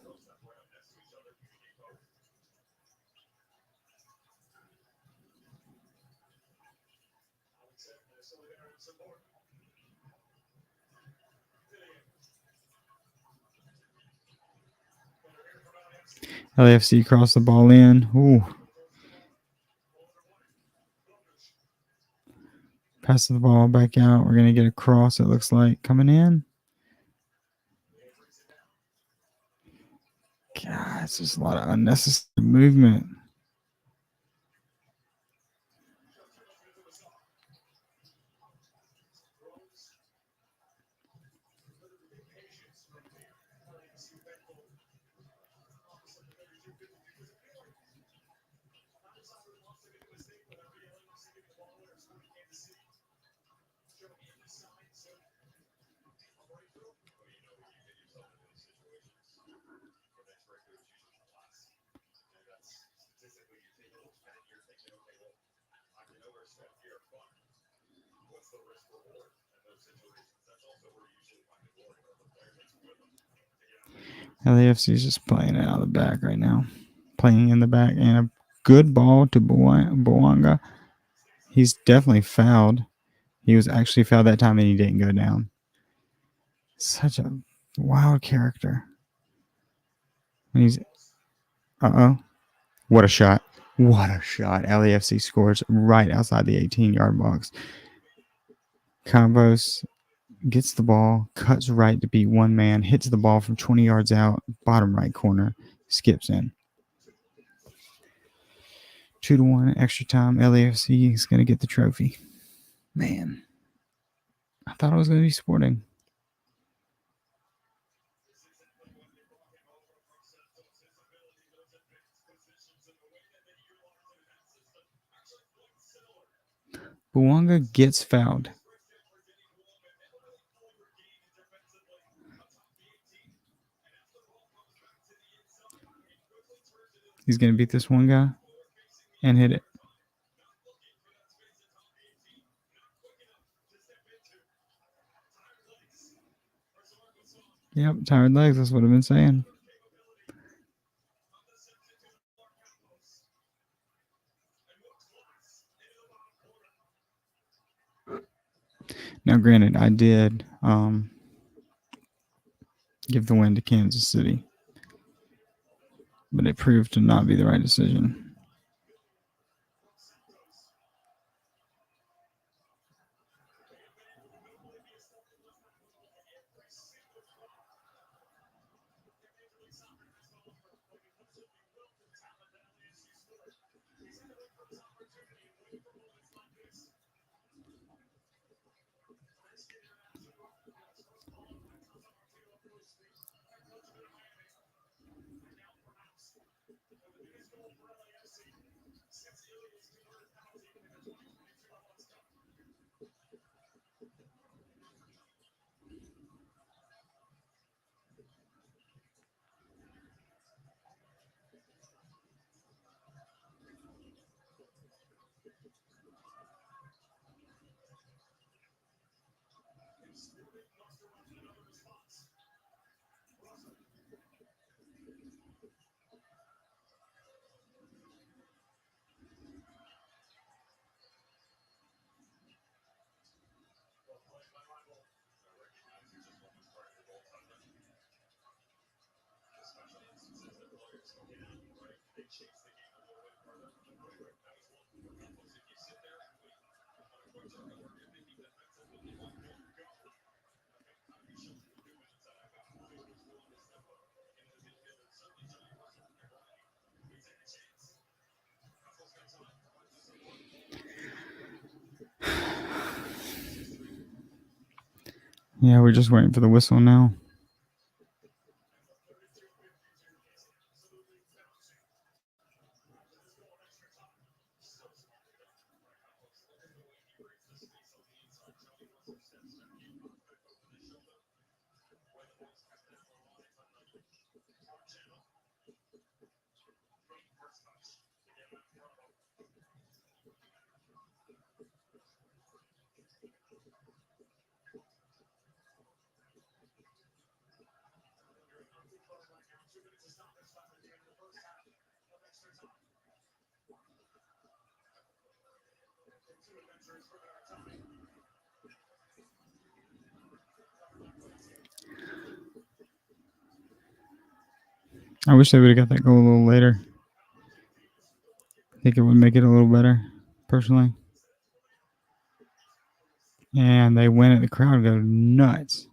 LAFC cross the ball in. Ooh. Passes the ball back out. We're going to get a cross, it looks like, coming in. God, it's just a lot of unnecessary movement. LAFC is just playing it out of the back right now. Playing in the back. And a good ball to Boanga. He's definitely fouled. He was actually fouled that time and he didn't go down. Such a wild character. He's What a shot. What a shot. LAFC scores right outside the 18-yard box. Campos gets the ball, cuts right to beat one man, hits the ball from 20 yards out, bottom right corner, skips in. 2-1 extra time. LAFC is going to get the trophy. Man, I thought it was going to be Sporting. Bouanga gets fouled. He's going to beat this one guy and hit it. Yep, tired legs. That's what I've been saying. Now, granted, I did give the win to Kansas City, but it proved to not be the right decision. Yeah, we're just waiting for the whistle now. I wish they would have got that goal a little later. I think it would make it a little better, personally. And they win it. The crowd go nuts.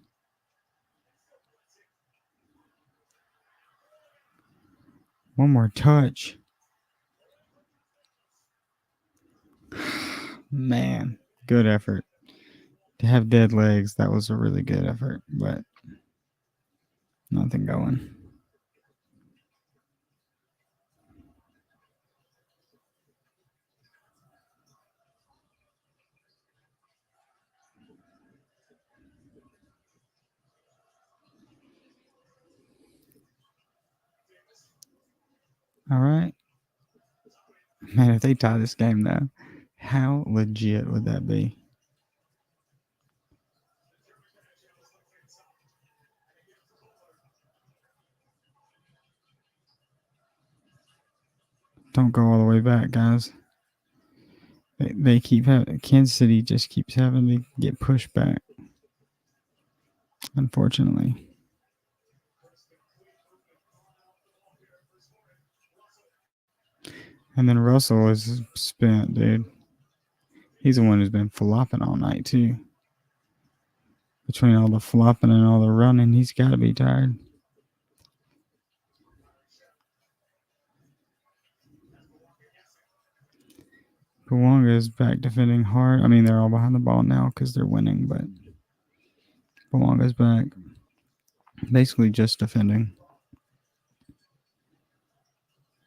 One more touch. Man, good effort. To have dead legs, that was a really good effort, but nothing going. All right. Man, if they tie this game, though, how legit would that be? Don't go all the way back, guys. They keep having Kansas City just keeps having to get pushed back. Unfortunately. And then Russell is spent, dude. He's the one who's been flopping all night too. Between all the flopping and all the running, he's got to be tired. Kawanga is back defending hard. I mean, they're all behind the ball now because they're winning, but Kawanga's back. Basically just defending.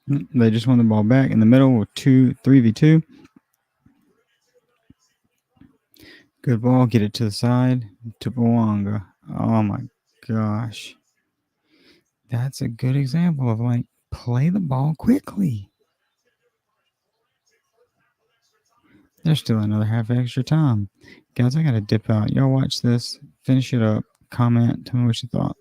They just won the ball back in the middle with 3v2. Good ball. Get it to the side to Kawanga. Oh my gosh. That's a good example of like play the ball quickly. There's still another half extra time. Guys, I got to dip out. Y'all watch this. Finish it up. Comment. Tell me what you thought.